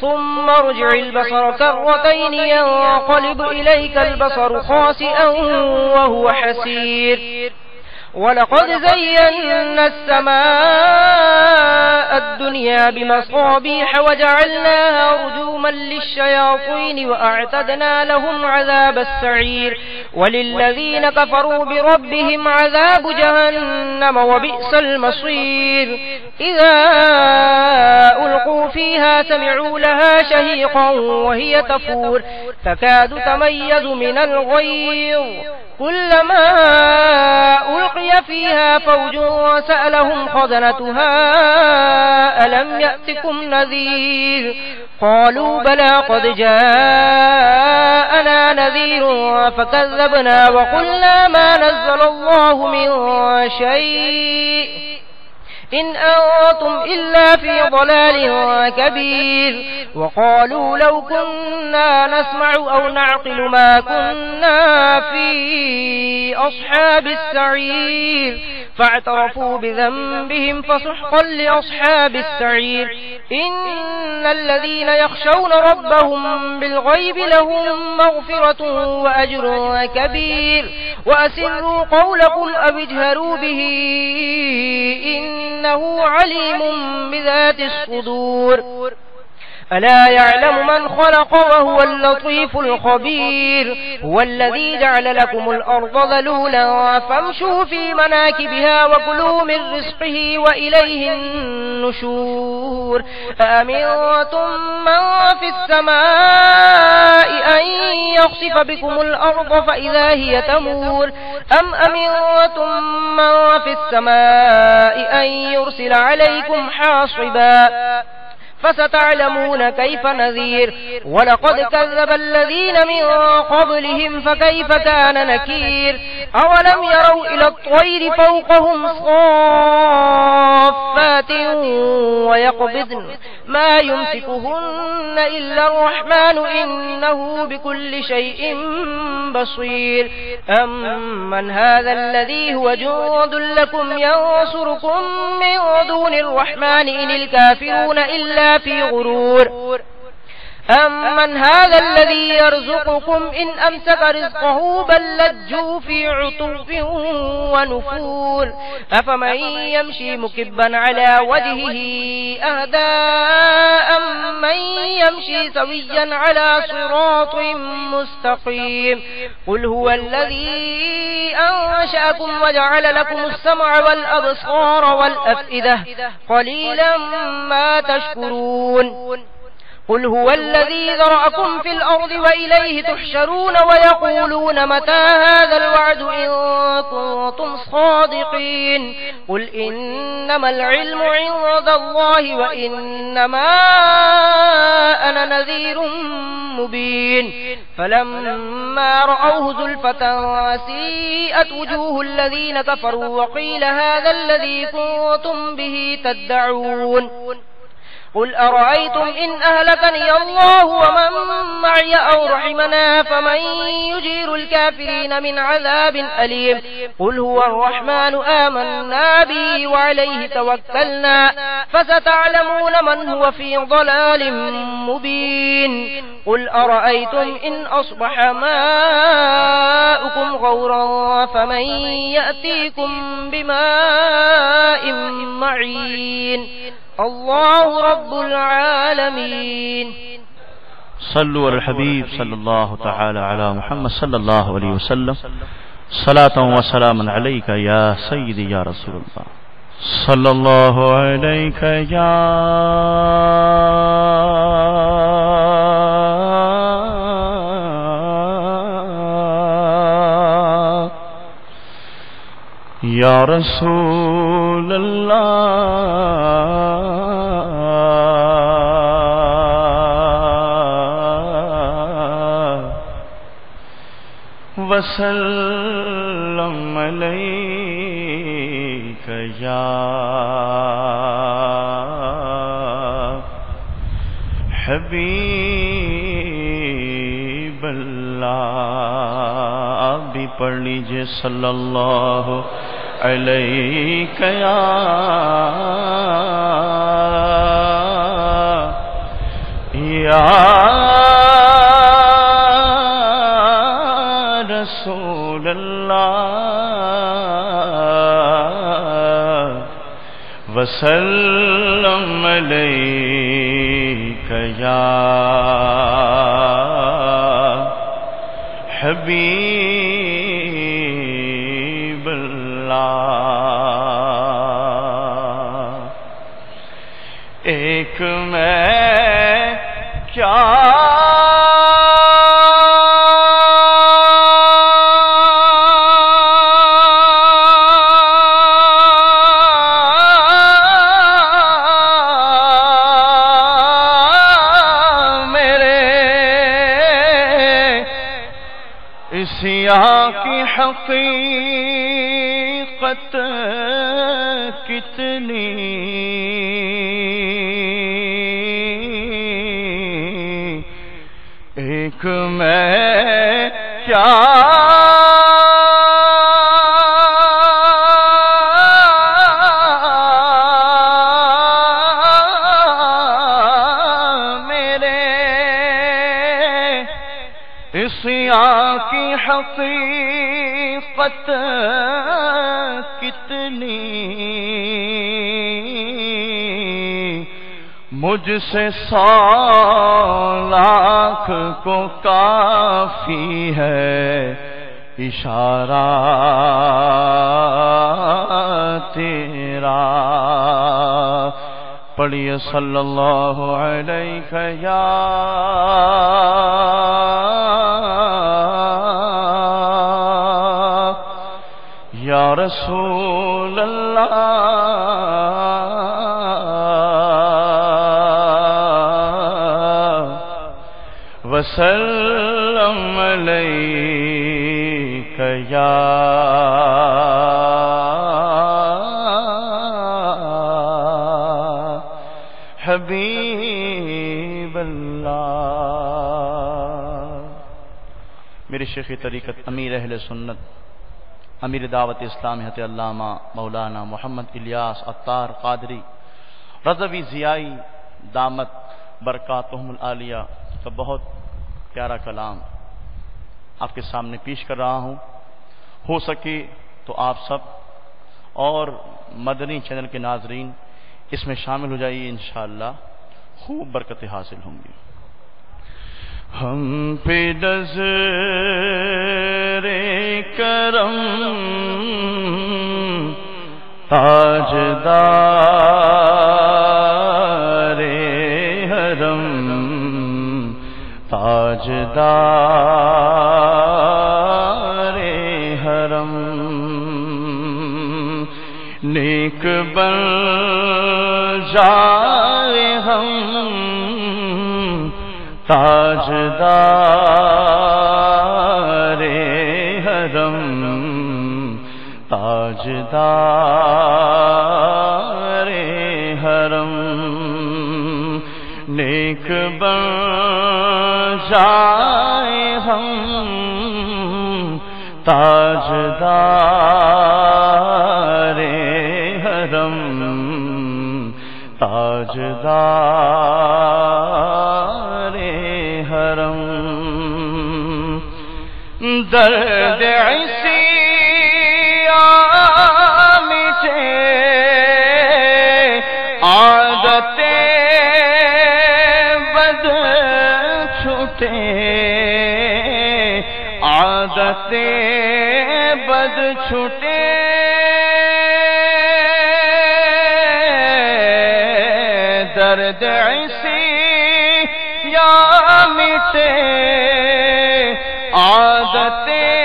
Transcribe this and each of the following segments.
ثم ارجع البصر كرتين ينقلب إليك البصر خاسئا وهو حسير. ولقد زينا السماء الدنيا بمصابيح وجعلناها رجوما للشياطين وأعتدنا لهم عذاب السعير. وللذين كفروا بربهم عذاب جهنم وبئس المصير. إذا ألقوا فيها سمعوا لها شهيقا وهي تفور تكاد تميز من الغيظ كلما ألقي فيها فوج سألهم خزنتها ألم يأتكم نذير قالوا بلى قد جاءنا نذير فكذبنا وقلنا ما نزل الله من شيء إن أنتم إلا في ضلال كبير. وقالوا لو كنا نسمع أو نعقل ما كنا في أصحاب السعير فاعترفوا بذنبهم فسحقا لأصحاب السعير. إن الذين يخشون ربهم بالغيب لهم مغفرة وأجر كبير. وأسروا قولكم أو اجهروا به إنه عليم بذات الصدور. ألا يعلم من خلق وهو اللطيف الخبير. هو الذي جعل لكم الأرض ذلولا فامشوا في مناكبها وكلوا من رزقه وإليه النشور. أأمنتم من في السماء أن يخسف بكم الأرض فإذا هي تمور أم أمنتم من في السماء أن يرسل عليكم حاصبا فستعلمون كيف نذير. ولقد كذب الذين من قبلهم فكيف كان نكير. أولم يروا إلى الطير فوقهم صافات ويقبضن ما يمسكهن إلا الرحمن إنه بكل شيء بصير. أمن هذا الذي هو جند لكم ينصركم من دون الرحمن إن الكافرون إلا في غرور. أمن هذا الذي يرزقكم إن أمسك رزقه بل لجوا في عتو ونفور. أفمن يمشي مكبا على وجهه أهدى أمن يمشي سويا على صراط مستقيم. قل هو الذي أنشأكم وجعل لكم السمع والأبصار والأفئدة قليلا ما تشكرون. قل هو الذي ذرأكم في الأرض وإليه تحشرون ويقولون متى هذا الوعد إن كنتم صادقين. قل إنما العلم عند الله وإنما أنا نذير مبين. فلما رأوه زلفة سيئت وجوه الذين كفروا وقيل هذا الذي كنتم به تدعون. قل أرأيتم إن أهلكني الله ومن معي أو رحمنا فمن يجير الكافرين من عذاب أليم. قل هو الرحمن آمنا به وعليه توكلنا فستعلمون من هو في ضلال مبين. قل أرأيتم إن أصبح ماؤكم غورا فمن يأتيكم بماء معين. الله رب العالمين. صلوا علی الحبیب صلی اللہ تعالی علی محمد صلی اللہ علیہ وسلم صلاۃ و سلام علیک یا سیدی یا رسول اللہ صلی اللہ علیک یا رسول اللہ وسلم علیک یا حبیب اللہ آپ بھی پڑھ لیجئے صلی اللہ علیک یا رسول اللہ وسلم علیک یا حبیب اللہ ایک میں کیا کی حقیقت کتنی ایک میں کیا کی حقیقت کتنی مجھ سے 100 لاکھ کو کافی ہے اشارہ تیرا پڑھیے صلی اللہ علیہ یا رسول اللہ وسلم علیک یا حبیب اللہ میرے شیخ طریقت امیر اہل سنت امیر دعوت اسلامیت علامہ مولانا محمد الیاس عطار قادری رضوی ضیائی دامت برکاتہم العالیہ کا بہت پیارا کلام آپ کے سامنے پیش کر رہا ہوں. ہو سکے تو آپ سب اور مدنی چینل کے ناظرین اس میں شامل ہو جائیے، انشاءاللہ خوب برکتیں حاصل ہوں گی. ہم پہ نظر کرم تاجدار حرم تاجدار حرم نیک بن جائے ہم تاجدار حرم تاجدار حرم نیک بن جائے ہم تاجدار حرم تاجدار حرم درد عصیان مٹے عادت بد عادتیں بد چھوٹے درد ایسی یا مٹے عادتیں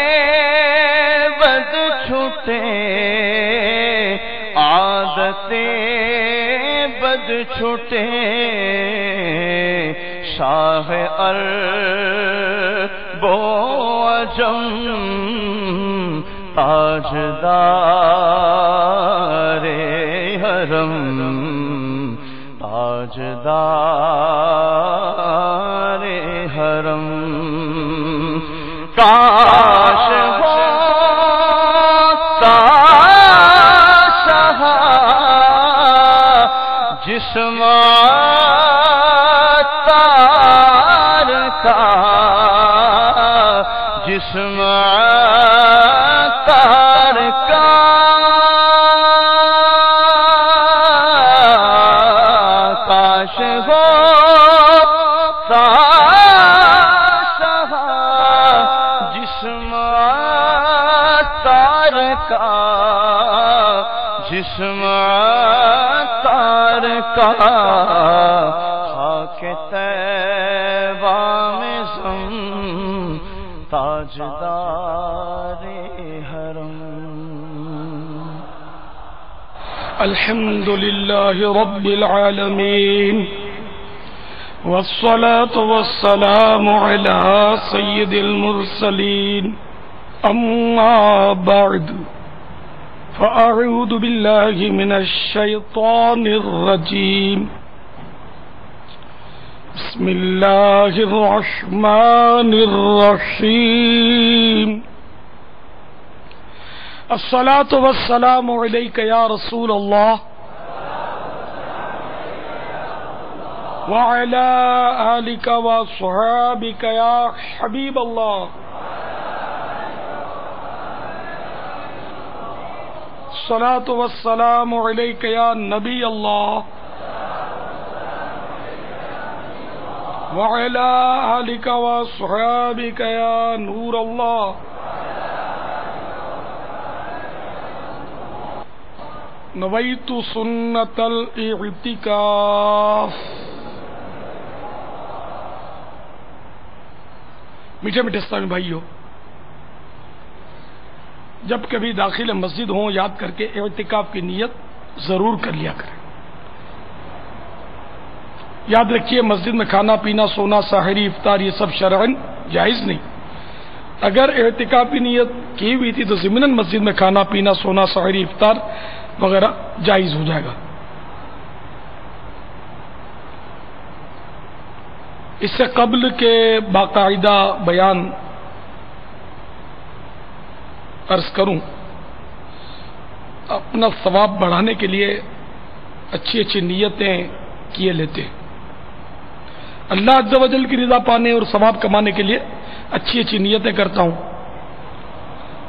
بد چھوٹے عادتیں بد چھوٹے شاہ عرب و عجم تاجدار حرم تاجدار حرم کاش ہوتا شاہ جسم تار کا جسم تار کا کاش ہوتا شاہ جسم تار کا جسم تار کا خاک طیبہ میں زم تاجدار حرم. الحمد لله رب العالمين والصلاة والسلام على سيد المرسلين أما بعد فأعوذ بالله من الشيطان الرجيم بسم الله الرحمن الرحيم الصلاة والسلام عليك يا رسول الله وعلى آلك وصحابك يا حبيب الله الصلاة والسلام عليك يا نبي الله وعلى آلك وصحابك يا نور الله. نویت سنت الاعتکاف. میٹھے میٹھے اسلامی بھائیو، جب کبھی داخل مسجد ہوں یاد کر کے اعتکاف کی نیت ضرور کر لیا کریں. یاد رکھیے مسجد میں کھانا پینا سونا سحری افطار یہ سب شرعاً جائز نہیں. اگر اعتکاف کی نیت کی ہوئی تھی تو ضمناً مسجد میں کھانا پینا سونا سحری افطار وغیرہ جائز ہو جائے گا. اس سے قبل کے باقاعدہ بیان عرض کروں، اپنا ثواب بڑھانے کے لیے اچھی اچھی نیتیں کیے لیتے ہیں. اللہ عز و جل کی رضا پانے اور ثواب کمانے کے لیے اچھی اچھی نیتیں کرتا ہوں.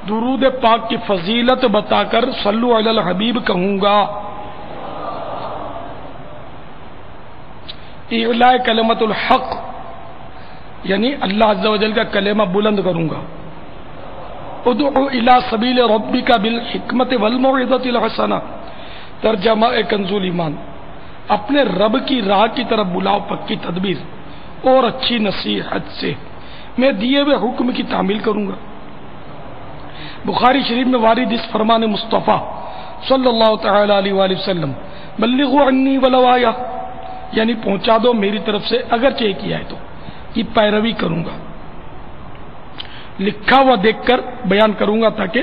درود پاک کی فضیلت بتا کر صلو علی الحبیب کہوں گا. اعلاء کلمت الحق یعنی اللہ عز و جل کا کلمہ بلند کروں گا. ادعو الی سبیل ربک بالحکمت والموعظۃ الحسنہ. ترجمہ کنز الایمان، اپنے رب کی راہ کی طرف بلاؤ پکی تدبیر اور اچھی نصیحت سے، میں دیے ہوئے حکم کی تعمیل کروں گا. بخاری شریف میں وارد اس فرمان مصطفیٰ صلی اللہ تعالی علیہ وآلہ وسلم، بلغوا عنی ولو آیہ، یعنی پہنچا دو میری طرف سے اگرچہ ایک ہی آئے تو، کی پیروی کروں گا. لکھا ہوا دیکھ کر بیان کروں گا تاکہ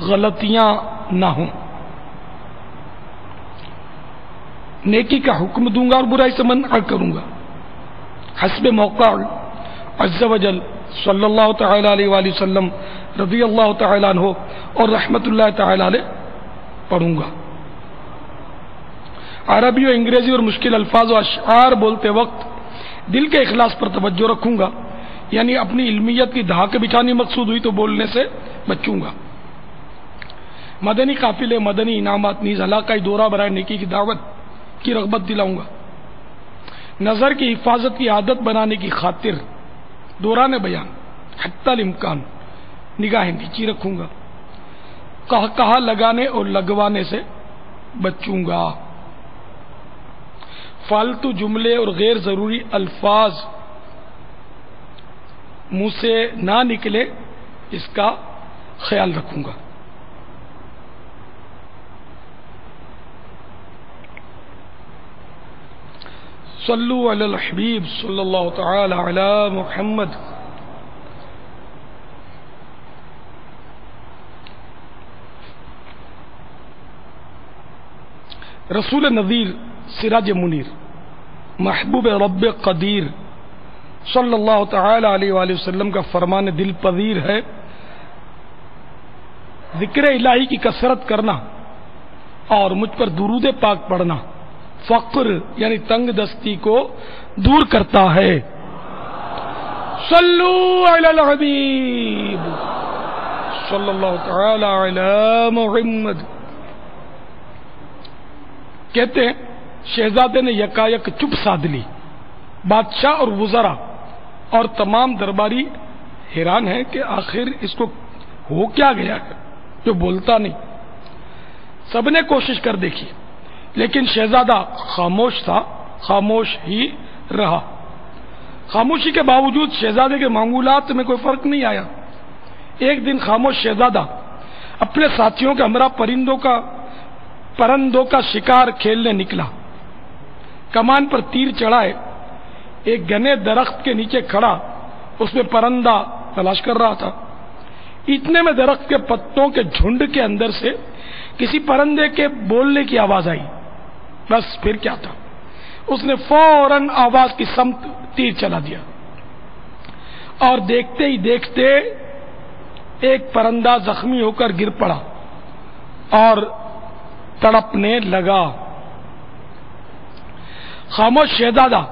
غلطیاں نہ ہوں. نیکی کا حکم دوں گا اور برائی سے منع کروں گا. حسب موقع عز و جل صلی اللہ تعالی علیہ وآلہ وسلم رضی اللہ تعالی عنہ اور رحمت اللہ تعالی علیہ پڑھوں گا. عربی و انگریزی اور مشکل الفاظ و اشعار بولتے وقت دل کے اخلاص پر توجہ رکھوں گا، یعنی اپنی علمیت کی دھاک بچھانی مقصود ہوئی تو بولنے سے بچوں گا. مدنی قافلے مدنی انعامات نیز علاقائی دورہ برائے نیکی کی دعوت کی رغبت دلاؤں گا. نظر کی حفاظت کی عادت بنانے کی خاطر دوران بیان حتی الامکان نگاہیں نیچی رکھوں گا، کہا لگانے اور لگوانے سے بچوں گا، فالتو جملے اور غیر ضروری الفاظ منہ سے نہ نکلے اس کا خیال رکھوں گا۔ صلو علی الحبیب صلی اللہ تعالی علی محمد۔ رسول نذیر سراج منیر محبوب رب قدیر صلی اللہ تعالی علیہ وآلہ وسلم کا فرمان دل پذیر ہے، ذکر الہی کی کثرت کرنا اور مجھ پر درود پاک پڑھنا فقر یعنی تنگ دستی کو دور کرتا ہے۔ صلو علی الحبیب صلی اللہ تعالی علی محمد۔ کہتے ہیں شہزادے نے یکایک چپ سادھ لی، بادشاہ اور وزراء اور تمام درباری حیران ہیں کہ آخر اس کو ہو کیا گیا ہے جو بولتا نہیں۔ سب نے کوشش کر دیکھی لیکن شہزادہ خاموش تھا، خاموش ہی رہا۔ خاموشی کے باوجود شہزادے کے معمولات میں کوئی فرق نہیں آیا۔ ایک دن خاموش شہزادہ اپنے ساتھیوں کے ہمراہ پرندوں کا شکار کھیلنے نکلا۔ کمان پر تیر چڑھائے ایک گھنے درخت کے نیچے کھڑا اس میں پرندہ تلاش کر رہا تھا۔ اتنے میں درخت کے پتوں کے جھنڈ کے اندر سے کسی پرندے کے بولنے کی آواز آئی۔ بس پھر کیا تھا، اس نے فوراً آواز کی سمت تیر چلا دیا اور دیکھتے ہی دیکھتے ایک پرندہ زخمی ہو کر گر پڑا اور تڑپنے لگا۔ خاموش شہزادہ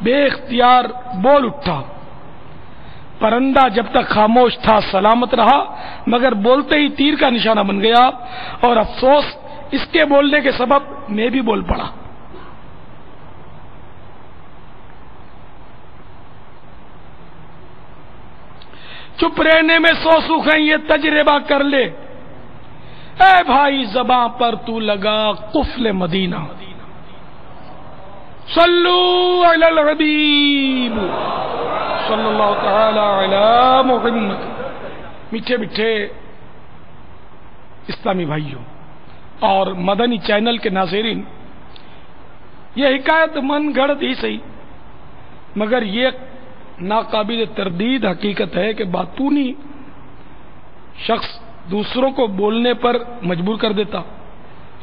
بے اختیار بول اٹھا۔ پرندہ جب تک خاموش تھا سلامت رہا، مگر بولتے ہی تیر کا نشانہ بن گیا، اور افسوس اس کے بولنے کے سبب میں بھی بول پڑا۔ چپ رہنے میں سو سکھ ہیں، یہ تجربہ کر لے۔ اے بھائی زباں پر تو لگا قفل مدینہ، صلو علی الحبیب صلی اللہ تعالی علی محمد۔ میٹھے میٹھے اسلامی بھائیوں اور مدنی چینل کے ناظرین، یہ حکایت من گھڑت ہی صحیح، مگر یہ ناقابل تردید حقیقت ہے کہ باتونی شخص دوسروں کو بولنے پر مجبور کر دیتا،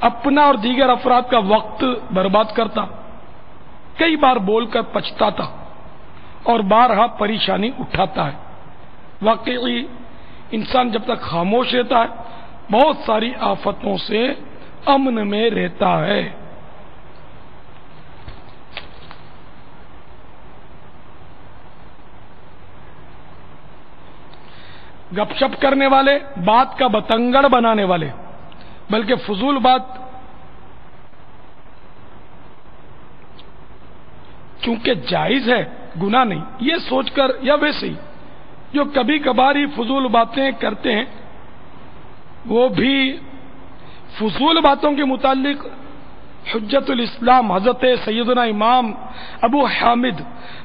اپنا اور دیگر افراد کا وقت برباد کرتا، کئی بار بول کر پچھتاتا اور بارہا پریشانی اٹھاتا ہے۔ واقعی انسان جب تک خاموش رہتا ہے بہت ساری آفتوں سے امن میں رہتا ہے۔ گپ شپ کرنے والے، بات کا بتنگڑ بنانے والے، بلکہ فضول بات چونکہ جائز ہے گناہ نہیں، یہ سوچ کر یا ویسے ہی جو کبھی کبھار ہی فضول باتیں کرتے ہیں، وہ بھی فضول باتوں کے متعلق حجت الاسلام حضرت سیدنا امام ابو حامد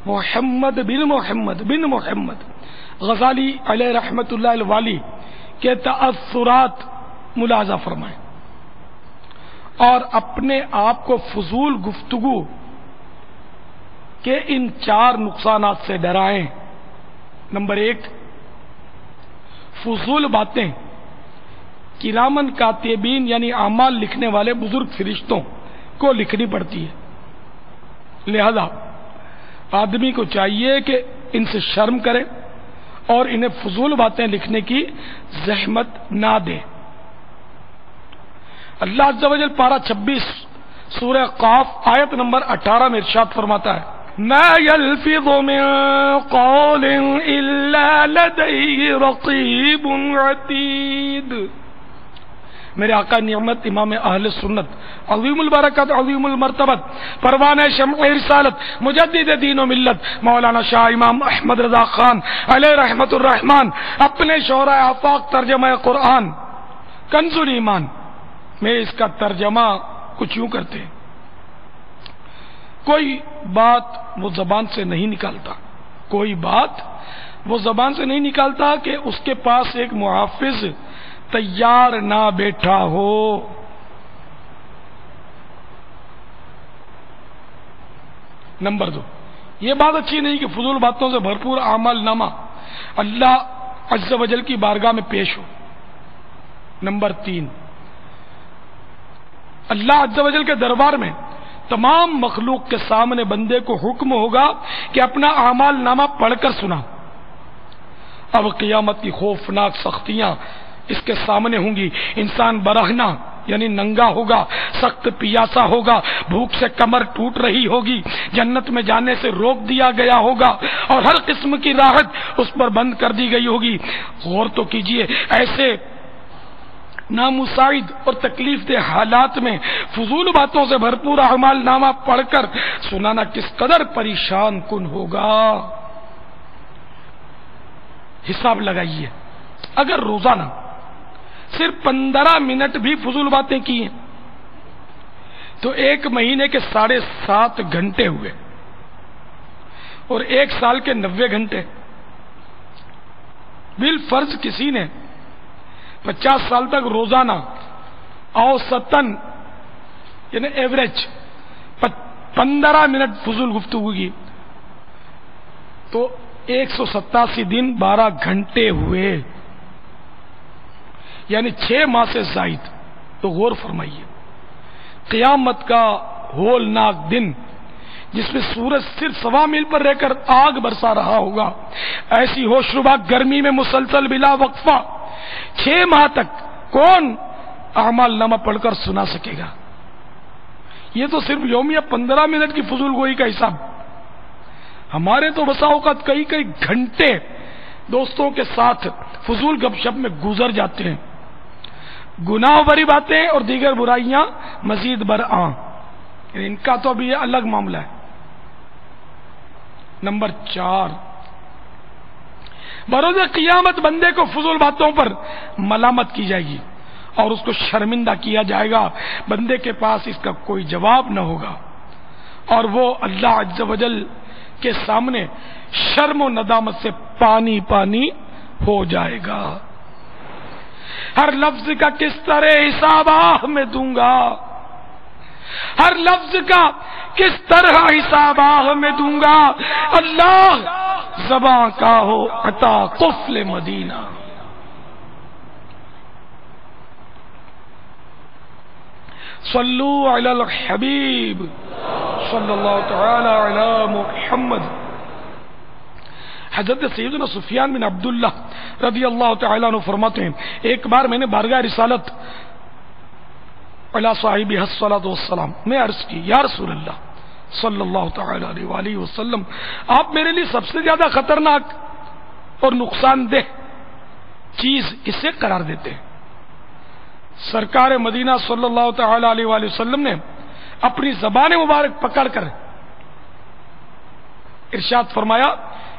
محمد بن محمد غزالی علیہ رحمت اللہ الوالی کے تأثرات ملاحظہ فرمائیں اور اپنے آپ کو فضول گفتگو کے ان 4 نقصانات سے ڈرائیں۔ نمبر 1، فضول باتیں کرامن کاتبین یعنی اعمال لکھنے والے بزرگ فرشتوں کو لکھنی پڑتی ہے، لہذا آدمی کو چاہیے کہ ان سے شرم کرے اور انہیں فضول باتیں لکھنے کی زحمت نہ دے۔ اللہ عز و جل پارہ 26 سورہ قاف آیت نمبر 18 میں ارشاد فرماتا ہے، ما يلفظ من قول الا لديه رقيب عتيد۔ میرے آقا نعمت امام اہل سنت عظیم البرکت عظیم المرتبت پروانہ شمع رسالت مجدد دین و ملت مولانا شاہ امام احمد رضا خان علیہ رحمت الرحمان اپنے شعراء آفاق ترجمہ قرآن کنز الایمان میں اس کا ترجمہ کچھ یوں کرتے ہیں: کوئی بات وہ زبان سے نہیں نکالتا، کوئی بات وہ زبان سے نہیں نکالتا کہ اس کے پاس ایک محافظ تیار نہ بیٹھا ہو۔ نمبر 2، یہ بات اچھی نہیں کہ فضول باتوں سے بھرپور اعمال نامہ اللہ عز و جل کی بارگاہ میں پیش ہو۔ نمبر 3، اللہ عز و جل کے دربار میں تمام مخلوق کے سامنے بندے کو حکم ہوگا کہ اپنا اعمال نامہ پڑھ کر سنا۔ اب قیامت کی خوفناک سختیاں اس کے سامنے ہوں گی۔ انسان برہنہ یعنی ننگا ہوگا، سخت پیاسا ہوگا، بھوک سے کمر ٹوٹ رہی ہوگی، جنت میں جانے سے روک دیا گیا ہوگا اور ہر قسم کی راحت اس پر بند کر دی گئی ہوگی۔ غور تو کیجئے، ایسے نامساعد اور تکلیف دہ حالات میں فضول باتوں سے بھرپور اعمال نامہ پڑھ کر سنانا کس قدر پریشان کن ہوگا۔ حساب لگائیے، اگر روزانہ صرف 15 منٹ بھی فضول باتیں کی ہیں تو 1 مہینے کے 7.5 گھنٹے ہوئے، اور 1 سال کے 90 گھنٹے۔ بالفرض کسی نے 50 سال تک روزانہ اوسطاً یعنی ایوریج 15 منٹ فضول گفتگو کی تو 187 دن 12 گھنٹے ہوئے، یعنی 6 ماہ سے زائد۔ تو غور فرمائیے، قیامت کا ہولناک دن جس میں سورج صرف 1.25 میل پر رہ کر آگ برسا رہا ہوگا، ایسی ہوشربا گرمی میں مسلسل بلا وقفہ 6 ماہ تک کون اعمال نامہ پڑھ کر سنا سکے گا؟ یہ تو صرف یومیہ 15 منٹ کی فضول گوئی کا حساب۔ ہمارے تو بسا اوقات کئی گھنٹے دوستوں کے ساتھ فضول گپ شپ میں گزر جاتے ہیں۔ گناہ بری باتیں اور دیگر برائیاں مزید برآں، ان کا تو ابھی یہ الگ معاملہ ہے۔ نمبر 4، بروز قیامت بندے کو فضول باتوں پر ملامت کی جائے گی اور اس کو شرمندہ کیا جائے گا۔ بندے کے پاس اس کا کوئی جواب نہ ہوگا اور وہ اللہ عز و جل کے سامنے شرم و ندامت سے پانی پانی ہو جائے گا۔ ہر لفظ کا کس طرح حساب میں دوں گا، ہر لفظ کا کس طرح حساب میں دوں گا، اللہ زباں کا ہو عطا قفل مدینہ۔ صلو علی الحبیب صلی اللہ تعالی علی محمد۔ حضرت سیدنا سفیان بن عبداللہ رضی اللہ تعالیٰ عنہ فرماتے ہیں، ایک بار میں نے بارگاہ رسالت علی صاحبہ الصلاۃ والسلام میں عرض کی، یا رسول اللہ صلی اللہ تعالی علیہ وآلہ وسلم، آپ میرے لیے سب سے زیادہ خطرناک اور نقصان دہ چیز کسے قرار دیتے ہیں؟ سرکار مدینہ صلی اللہ تعالی علیہ وآلہ وسلم نے اپنی زبان مبارک پکڑ کر ارشاد فرمایا،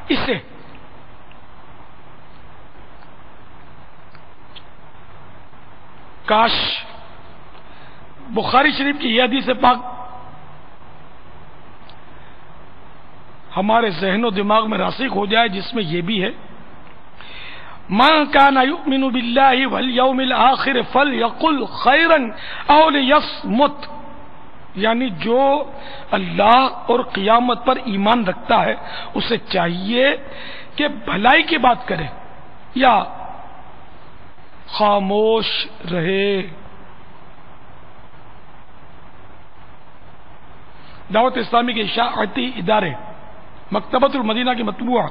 اسے کاش بخاری شریف کی یہ حدیث پاک ہمارے ذہن و دماغ میں راسخ ہو جائے، جس میں یہ بھی ہے، من کان یؤمن باللہ والیوم الآخر فلیقل خیرا او لیصمت، یعنی جو اللہ اور قیامت پر ایمان رکھتا ہے اسے چاہیے کہ بھلائی کی بات کرے یا خاموش رہے۔ دعوت اسلامی کے اشاعتی ادارے مکتبۃ المدینہ کی مطبوعہ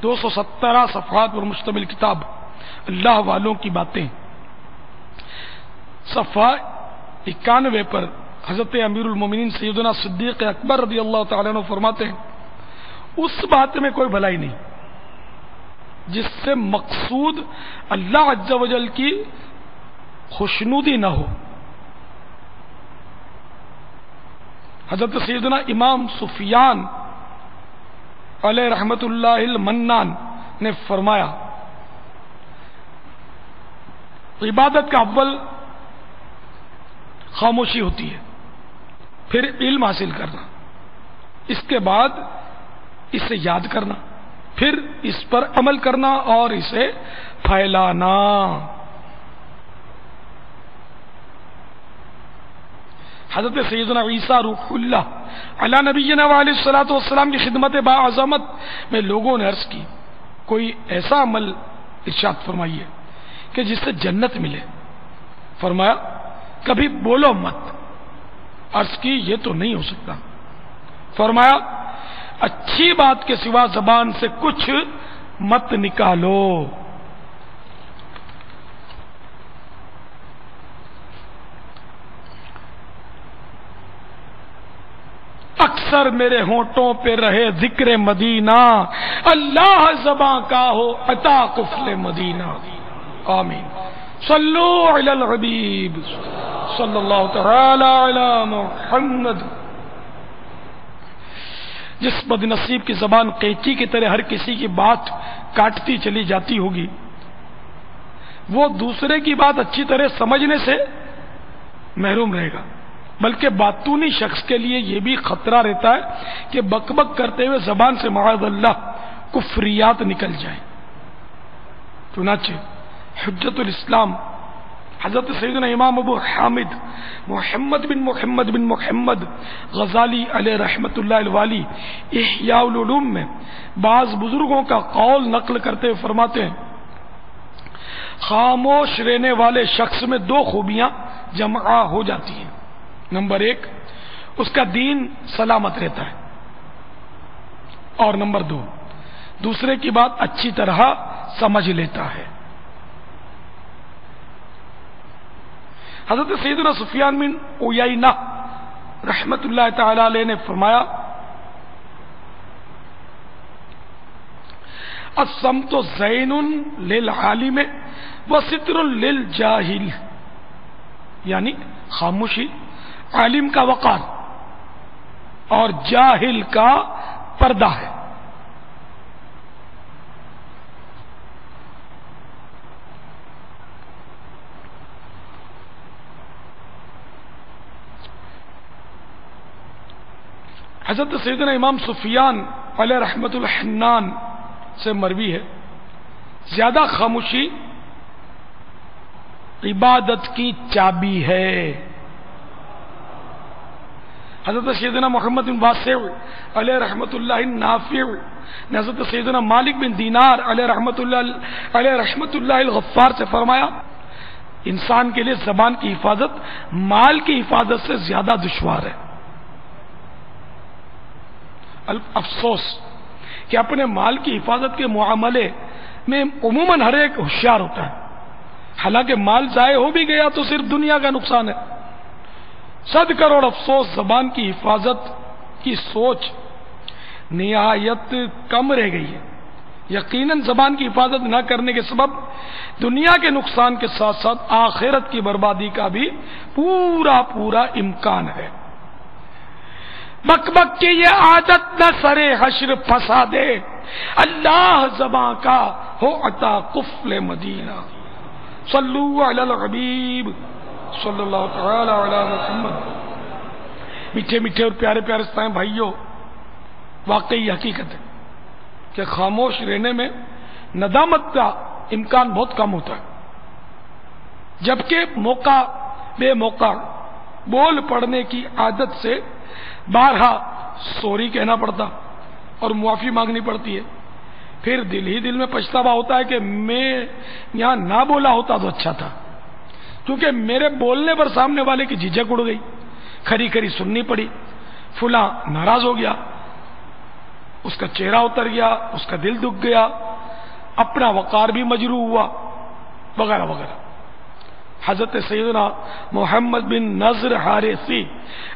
217 صفحات پر مشتمل کتاب اللہ والوں کی باتیں، صفحہ 91 پر حضرت امیر المومنین سیدنا صدیق اکبر رضی اللہ تعالیٰ عنہ فرماتے ہیں، اس بات میں کوئی بھلائی نہیں جس سے مقصود اللہ عز و جل کی خوشنودی نہ ہو. حضرت سیدنا امام سفیان علیہ رحمت اللہ المنان نے فرمایا عبادت کا اول خاموشی ہوتی ہے، پھر علم حاصل کرنا، اس کے بعد اسے یاد کرنا، پھر اس پر عمل کرنا اور اسے پھیلانا. حضرت سیدنا عیسیٰ روح اللہ علی نبینا علیہ الصلوۃ والسلام کی خدمت باعظمت میں لوگوں نے عرض کی کوئی ایسا عمل ارشاد فرمائیے کہ جس سے جنت ملے. فرمایا کبھی بولو مت. عرض کی یہ تو نہیں ہو سکتا. فرمایا اچھی بات کے سوا زبان سے کچھ مت نکالو. اکثر میرے ہونٹوں پہ رہے ذکر مدینہ، اللہ زباں کا ہو عطا قفل مدینہ. آمین. صلو علی الحبیب صلی اللہ تعالی علی محمد. جس بد نصیب کی زبان قینچی کی طرح ہر کسی کی بات کاٹتی چلی جاتی ہوگی، وہ دوسرے کی بات اچھی طرح سمجھنے سے محروم رہے گا. بلکہ باطونی شخص کے لیے یہ بھی خطرہ رہتا ہے کہ بک بک کرتے ہوئے زبان سے معاذ اللہ کفریات نکل جائیں. چنانچہ حجت الاسلام حضرت سیدنا امام ابو حامد محمد بن محمد غزالی علیہ رحمت اللہ الوالی احیاء العلوم میں بعض بزرگوں کا قول نقل کرتے ہوئے فرماتے ہیں خاموش رہنے والے شخص میں دو خوبیاں جمع ہو جاتی ہیں. نمبر ایک، اس کا دین سلامت رہتا ہے، اور نمبر دو، دوسرے کی بات اچھی طرح سمجھ لیتا ہے. حضرت سیدنا سفیان بن عیینہ رحمت اللہ تعالی علیہ نے فرمایا الصمت زین للعالم وستر للجاہل، یعنی خاموشی عالم کا وقار اور جاہل کا پردہ ہے. حضرت سیدنا امام سفیان علیہ رحمت الحنان سے مروی ہے زیادہ خاموشی عبادت کی چابی ہے. حضرت سیدنا محمد بن واسع علیہ رحمت اللہ نافع نے حضرت سیدنا مالک بن دینار علیہ رحمت اللہ الغفار سے فرمایا انسان کے لیے زبان کی حفاظت مال کی حفاظت سے زیادہ دشوار ہے. افسوس کہ اپنے مال کی حفاظت کے معاملے میں عموماً ہر ایک ہوشیار ہوتا ہے، حالانکہ مال ضائع ہو بھی گیا تو صرف دنیا کا نقصان ہے. 100 کروڑ افسوس زبان کی حفاظت کی سوچ نہایت کم رہ گئی ہے. یقیناً زبان کی حفاظت نہ کرنے کے سبب دنیا کے نقصان کے ساتھ ساتھ آخرت کی بربادی کا بھی پورا امکان ہے. بک بک کی یہ عادت نہ سرے حشر پھنسا دے، اللہ زباں کا ہو عطا قفل مدینہ. صلو علی الحبیب صلی اللہ تعالی علی محمد. میٹھے میٹھے اور پیارے پیارے اسلام بھائیوں، واقعی حقیقت ہے کہ خاموش رہنے میں ندامت کا امکان بہت کم ہوتا ہے، جبکہ موقع بے موقع بول پڑنے کی عادت سے بارہا سوری کہنا پڑتا اور معافی مانگنی پڑتی ہے. پھر دل ہی دل میں پچھتاوا ہوتا ہے کہ میں یہاں نہ بولا ہوتا تو اچھا تھا، کیونکہ میرے بولنے پر سامنے والے کی جھجک اڑ گئی، کھری کھری سننی پڑی، فلاں ناراض ہو گیا، اس کا چہرہ اتر گیا، اس کا دل دکھ گیا، اپنا وقار بھی مجروح ہوا، وغیرہ وغیرہ. حضرت سیدنا محمد بن نضر حارثی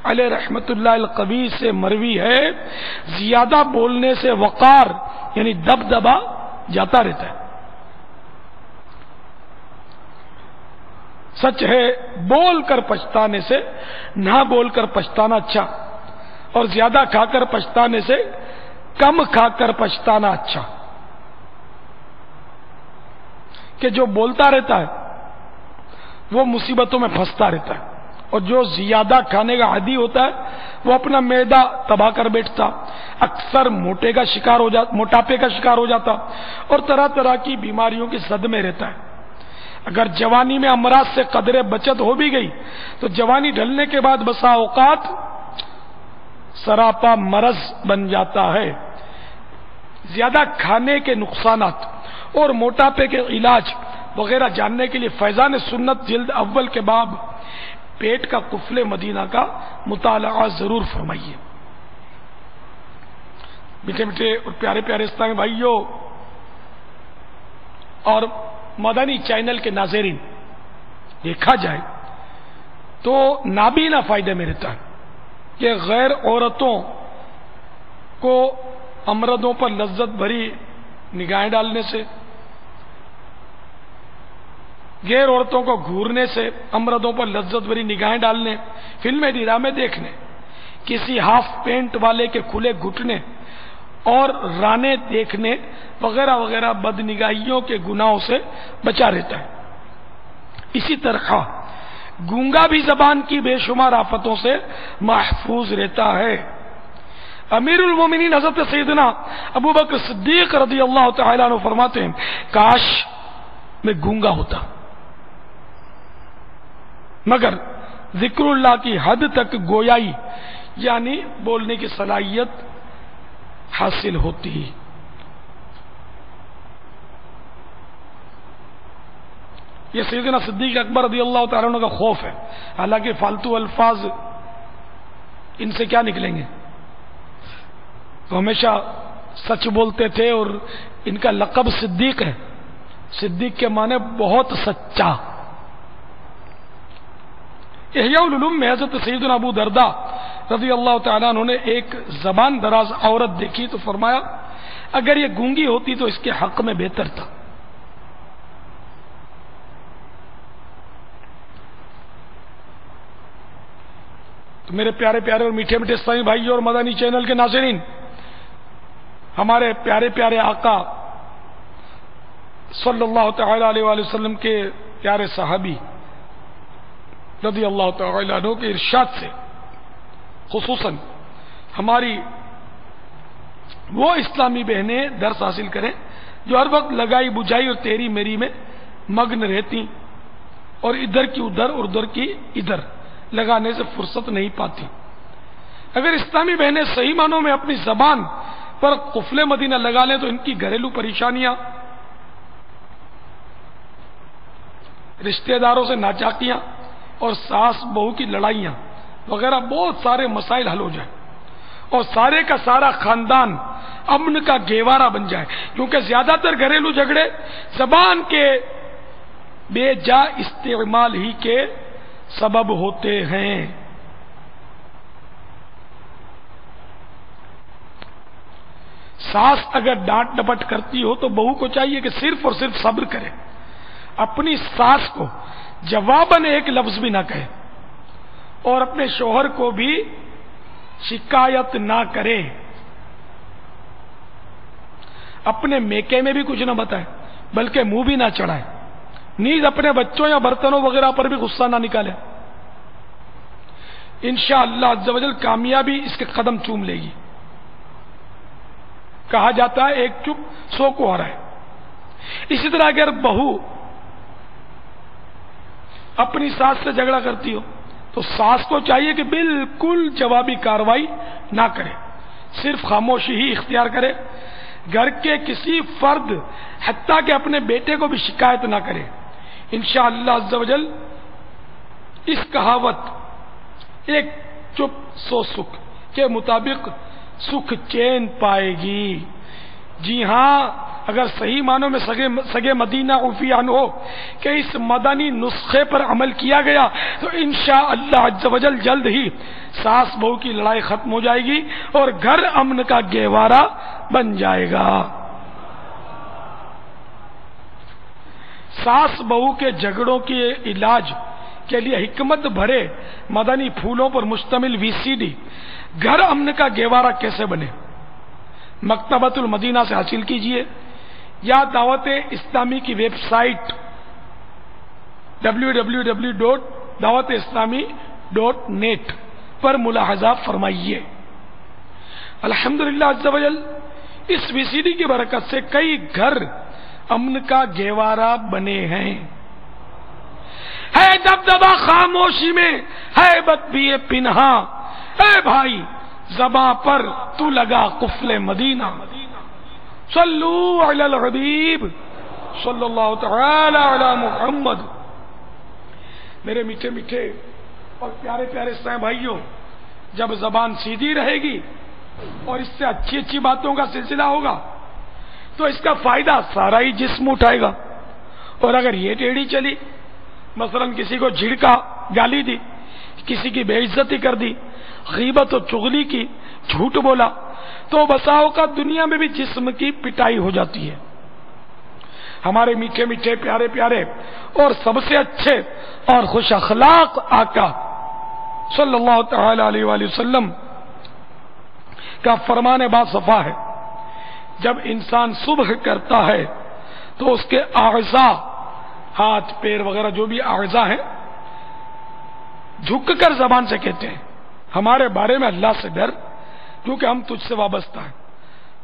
علیہ رحمت اللہ القوی سے مروی ہے زیادہ بولنے سے وقار یعنی دبدبا جاتا رہتا ہے. سچ ہے بول کر پچھتانے سے نہ بول کر پچھتانا اچھا، اور زیادہ کھا کر پچھتانے سے کم کھا کر پچھتانا اچھا۔ کہ جو بولتا رہتا ہے وہ مصیبتوں میں پھنستا رہتا ہے، اور جو زیادہ کھانے کا عادی ہوتا ہے وہ اپنا معدہ تباہ کر بیٹھتا، اکثر موٹاپے کا شکار ہو جاتا اور طرح طرح کی بیماریوں کی زد میں رہتا ہے۔ اگر جوانی میں امراض سے قدرے بچت ہو بھی گئی تو جوانی ڈھلنے کے بعد بسا اوقات سراپا مرض بن جاتا ہے۔ زیادہ کھانے کے نقصانات اور موٹاپے کے علاج وغیرہ جاننے کے لیے فیضان سنت جلد اول کے باب پیٹ کا قفل مدینہ کا مطالعہ ضرور فرمائیے۔ میٹھے میٹھے اور پیارے پیارے اسلامی بھائیوں اور مدنی چینل کے ناظرین، دیکھا جائے تو نابینا فائدے میں رہتا ہے کہ غیر عورتوں کو امردوں پر لذت بھری نگاہیں ڈالنے سے، غیر عورتوں کو گھورنے سے، امردوں پر لذت بھری نگاہیں ڈالنے، فلمیں ڈرامے دیکھنے، کسی ہاف پینٹ والے کے کھلے گھٹنے اور رانے دیکھنے وغیرہ وغیرہ بد نگاہیوں کے گناہوں سے بچا رہتا ہے۔ اسی طرح گونگا بھی زبان کی بے شمار آفتوں سے محفوظ رہتا ہے۔ امیر المومنین حضرت سیدنا ابو بکر صدیق رضی اللہ تعالیٰ عنہ فرماتے ہیں، کاش میں گونگا ہوتا، مگر ذکر اللہ کی حد تک گویائی یعنی بولنے کی صلاحیت حاصل ہوتی۔ یہ سیدنا صدیق اکبر رضی اللہ تعالیٰ عنہ کا خوف ہے، حالانکہ فالتو الفاظ ان سے کیا نکلیں گے، وہ ہمیشہ سچ بولتے تھے، اور ان کا لقب صدیق ہے۔ صدیق کے معنی بہت سچا۔ احیاء العلوم میں حضرت سیدنا ابو درداء رضی اللہ تعالیٰ عنہ نے ایک زبان دراز عورت دیکھی تو فرمایا اگر یہ گونگی ہوتی تو اس کے حق میں بہتر تھا۔ تو میرے پیارے پیارے اور میٹھے میٹھے اسلامی بھائیوں اور مدنی چینل کے ناظرین، ہمارے پیارے پیارے آقا صلی اللہ تعالی علیہ وآلہ وسلم کے پیارے صحابی رضی اللہ تعالی عنہ کے ارشاد سے خصوصاً ہماری وہ اسلامی بہنیں درس حاصل کریں جو ہر وقت لگائی بجھائی اور تیری میری میں مگن رہتی اور ادھر کی ادھر اور ادھر کی ادھر لگانے سے فرصت نہیں پاتی۔ اگر اسلامی بہنیں صحیح معنوں میں اپنی زبان پر قفل مدینہ لگا لیں تو ان کی گھریلو پریشانیاں، رشتہ داروں سے ناچاکیاں اور ساس بہو کی لڑائیاں وغیرہ بہت سارے مسائل حل ہو جائیں اور سارے کا سارا خاندان امن کا گہوارہ بن جائے، کیونکہ زیادہ تر گھریلو جھگڑے زبان کے بے جا استعمال ہی کے سبب ہوتے ہیں۔ ساس اگر ڈانٹ ڈپٹ کرتی ہو تو بہو کو چاہیے کہ صرف اور صرف صبر کرے، اپنی ساس کو جواباً ایک لفظ بھی نہ کہے اور اپنے شوہر کو بھی شکایت نہ کرے، اپنے میکے میں بھی کچھ نہ بتائے بلکہ منہ بھی نہ چڑھائے، نیز اپنے بچوں یا برتنوں وغیرہ پر بھی غصہ نہ نکالے۔ انشاءاللہ عز و جل کامیابی اس کے قدم چوم لے گی۔ کہا جاتا ہے ایک چپ 100 کو ہرائے۔ اسی طرح اگر بہو اپنی ساس سے جھگڑا کرتی ہو تو ساس کو چاہیے کہ بالکل جوابی کارروائی نہ کرے، صرف خاموشی ہی اختیار کرے، گھر کے کسی فرد حتیٰ کہ اپنے بیٹے کو بھی شکایت نہ کرے۔ انشاءاللہ عز و جل اس کہاوت ایک چپ 100 سکھ کے مطابق سکھ چین پائے گی۔ جی ہاں، اگر صحیح معنوں میں سگے مدینہ عفی عنہ ہو کہ اس مدنی نسخے پر عمل کیا گیا تو انشاءاللہ عز و جل جلد ہی ساس بہو کی لڑائی ختم ہو جائے گی اور گھر امن کا گہوارہ بن جائے گا۔ ساس بہو کے جھگڑوں کے علاج کے لیے حکمت بھرے مدنی پھولوں پر مشتمل VCD گھر امن کا گہوارہ کیسے بنے، مکتبۃ المدینہ سے حاصل کیجئے یا دعوت اسلامی کی ویب سائٹ www.dawatislami.net پر ملاحظہ فرمائیے۔ الحمدللہ عز و جل اس VCD کی برکت سے کئی گھر امن کا گہوارہ بنے ہیں۔ ہے دبدبا خاموشی میں، ہے بت بھی پنہا، اے بھائی زباں پر تو لگا قفل مدینہ، صلو علی الحبیب صلی اللہ تعالی علی محمد۔ میرے میٹھے میٹھے اور پیارے پیارے اسلام بھائیوں، جب زبان سیدھی رہے گی اور اس سے اچھی اچھی باتوں کا سلسلہ ہوگا تو اس کا فائدہ سارا ہی جسم اٹھائے گا، اور اگر یہ ٹیڑھی چلی، مثلا کسی کو جھڑکا، گالی دی، کسی کی بے عزتی کر دی، غیبت و چغلی کی، جھوٹ بولا، تو بساؤ کا دنیا میں بھی جسم کی پٹائی ہو جاتی ہے۔ ہمارے میٹھے میٹھے پیارے پیارے اور سب سے اچھے اور خوش اخلاق آقا صلی اللہ تعالی علیہ وآلہ وسلم کا فرمان باصفا ہے، جب انسان صبح کرتا ہے تو اس کے اعضاء، ہاتھ پیر وغیرہ جو بھی اعضاء ہیں، جھک کر زبان سے کہتے ہیں ہمارے بارے میں اللہ سے ڈر، کیونکہ ہم تجھ سے وابستہ ہیں۔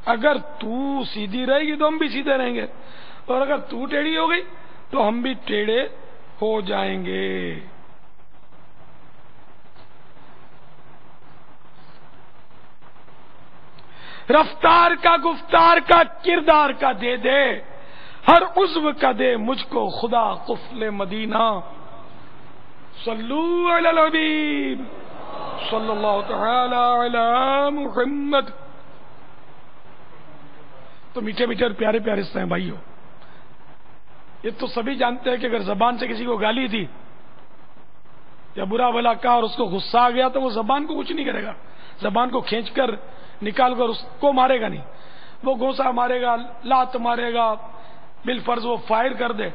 اگر تو سیدھی رہے گی تو ہم بھی سیدھے رہیں گے، اور اگر تو ٹیڑھی ہو گئی تو ہم بھی ٹیڑھے ہو جائیں گے۔ رفتار کا، گفتار کا، کردار کا دے دے، ہر عضو کا دے مجھ کو خدا قفل مدینہ، صلو علی الحبیب صلی اللہ تعالی علی محمد۔ تو میٹھے میٹھے اور پیارے پیارے سے بھائیوں، یہ تو سبھی جانتے ہیں کہ اگر زبان سے کسی کو گالی دی یا برا بھلا کہا اور اس کو غصہ آ گیا تو وہ زبان کو کچھ نہیں کرے گا، زبان کو کھینچ کر نکال کر اس کو مارے گا نہیں، وہ گھونسا مارے گا، لات مارے گا، بالفرض وہ فائر کر دے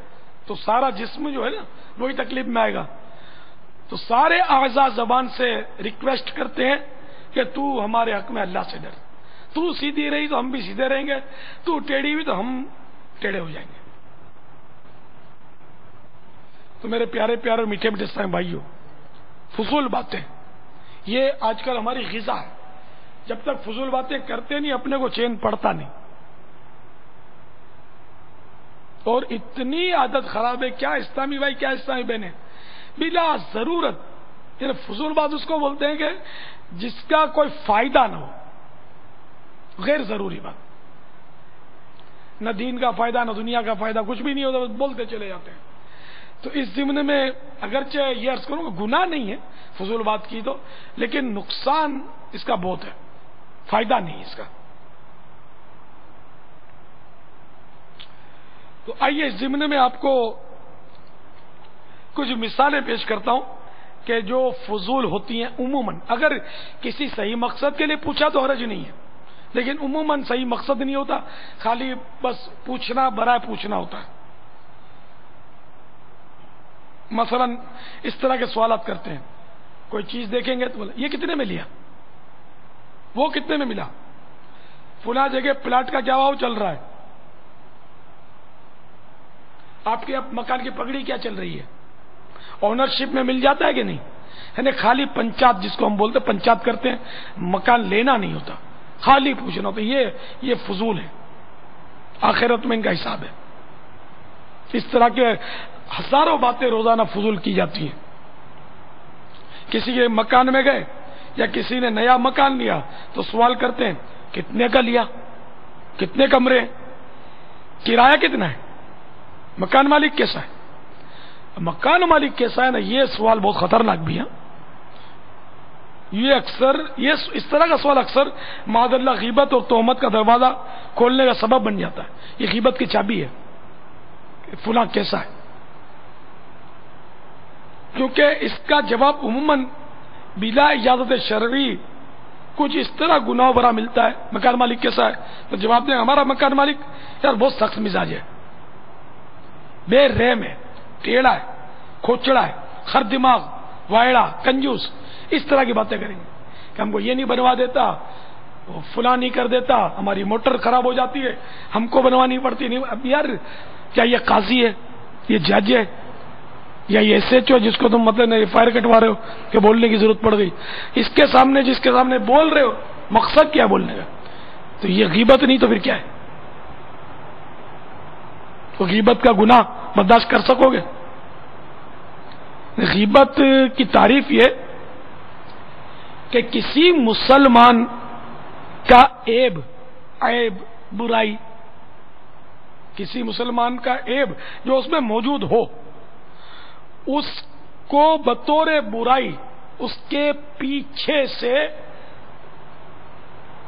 تو سارا جسم جو ہے نا وہی تکلیف میں آئے گا۔ تو سارے اعضاء زبان سے ریکویسٹ کرتے ہیں کہ تو ہمارے حق میں اللہ سے ڈر، تو سیدھی رہی تو ہم بھی سیدھے رہیں گے، تو ٹیڑھی ہوئی تو ہم ٹیڑھے ہو جائیں گے۔ تو میرے پیارے پیارے میٹھے میٹھے اسلام بھائیوں، فضول باتیں یہ آج کل ہماری غذا ہے، جب تک فضول باتیں کرتے نہیں اپنے کو چین پڑتا نہیں، اور اتنی عادت خراب ہے، کیا اسلامی بھائی کیا اسلامی بہنیں، بلا ضرورت یعنی فضول بات اس کو بولتے ہیں کہ جس کا کوئی فائدہ نہ ہو، غیر ضروری بات، نہ دین کا فائدہ نہ دنیا کا فائدہ، کچھ بھی نہیں ہوتا، بس بولتے چلے جاتے ہیں۔ تو اس ضمن میں اگرچہ یہ عرض کروں کہ گناہ نہیں ہے فضول بات کی تو، لیکن نقصان اس کا بہت ہے، فائدہ نہیں اس کا۔ تو آئیے اس ضمن میں آپ کو کچھ مثالیں پیش کرتا ہوں کہ جو فضول ہوتی ہیں عموماً، اگر کسی صحیح مقصد کے لیے پوچھا تو حرج نہیں ہے، لیکن عموماً صحیح مقصد نہیں ہوتا، خالی بس پوچھنا برائے پوچھنا ہوتا ہے۔ مثلا اس طرح کے سوالات کرتے ہیں، کوئی چیز دیکھیں گے تو بولے یہ کتنے میں لیا، وہ کتنے میں ملا، فلاں جگہ پلاٹ کا کیا بھاؤ چل رہا ہے، آپ کے مکان کی پگڑی کیا چل رہی ہے، اونرشپ میں مل جاتا ہے کہ نہیں، یعنی خالی پنچات جس کو ہم بولتے پنچات کرتے ہیں، مکان لینا نہیں ہوتا، خالی پوچھنا ہوتا، یہ فضول ہے، آخرت میں ان کا حساب ہے۔ اس طرح کے ہزاروں باتیں روزانہ فضول کی جاتی ہیں۔ کسی کے مکان میں گئے یا کسی نے نیا مکان لیا تو سوال کرتے ہیں کتنے کا لیا، کتنے کمرے، کرایہ کتنا ہے، مکان مالک کیسا ہے۔ مکان مالک کیسا ہے نا، یہ سوال بہت خطرناک بھی ہے۔ یہ اس طرح کا سوال اکثر معاذ اللہ غیبت اور تہمت کا دروازہ کھولنے کا سبب بن جاتا ہے۔ یہ غیبت کی چابی ہے، فلاں کیسا ہے، کیونکہ اس کا جواب عموماً بلا اجازت شرعی کچھ اس طرح گناہ برا ملتا ہے، مکان مالک کیسا ہے، تو جواب دیں ہمارا مکان مالک یار بہت سخت مزاج ہے، بے رحم ہے، ٹیڑھا ہے، کھوچڑا ہے، خر دماغ، وائڑا، کنجوس، اس طرح کی باتیں کریں گے کہ ہم کو یہ نہیں بنوا دیتا، فلاں نہیں کر دیتا، ہماری موٹر خراب ہو جاتی ہے، ہم کو بنوانی پڑتی نہیں۔ اب یار کیا یہ قاضی ہے، یہ جج ہے، یا یہ ایس ایچ او جس کو تم مطلب فائر کٹوا رہے ہو کہ بولنے کی ضرورت پڑ گئی، اس کے سامنے جس کے سامنے بول رہے ہو مقصد کیا بولنے کا؟ تو یہ غیبت نہیں تو پھر کیا ہے؟ تو غیبت کا گناہ برداشت کر سکو گے؟ غیبت کی تعریف یہ کہ کسی مسلمان کا عیب، برائی، کسی مسلمان کا عیب جو اس میں موجود ہو، اس کو بطور برائی اس کے پیچھے سے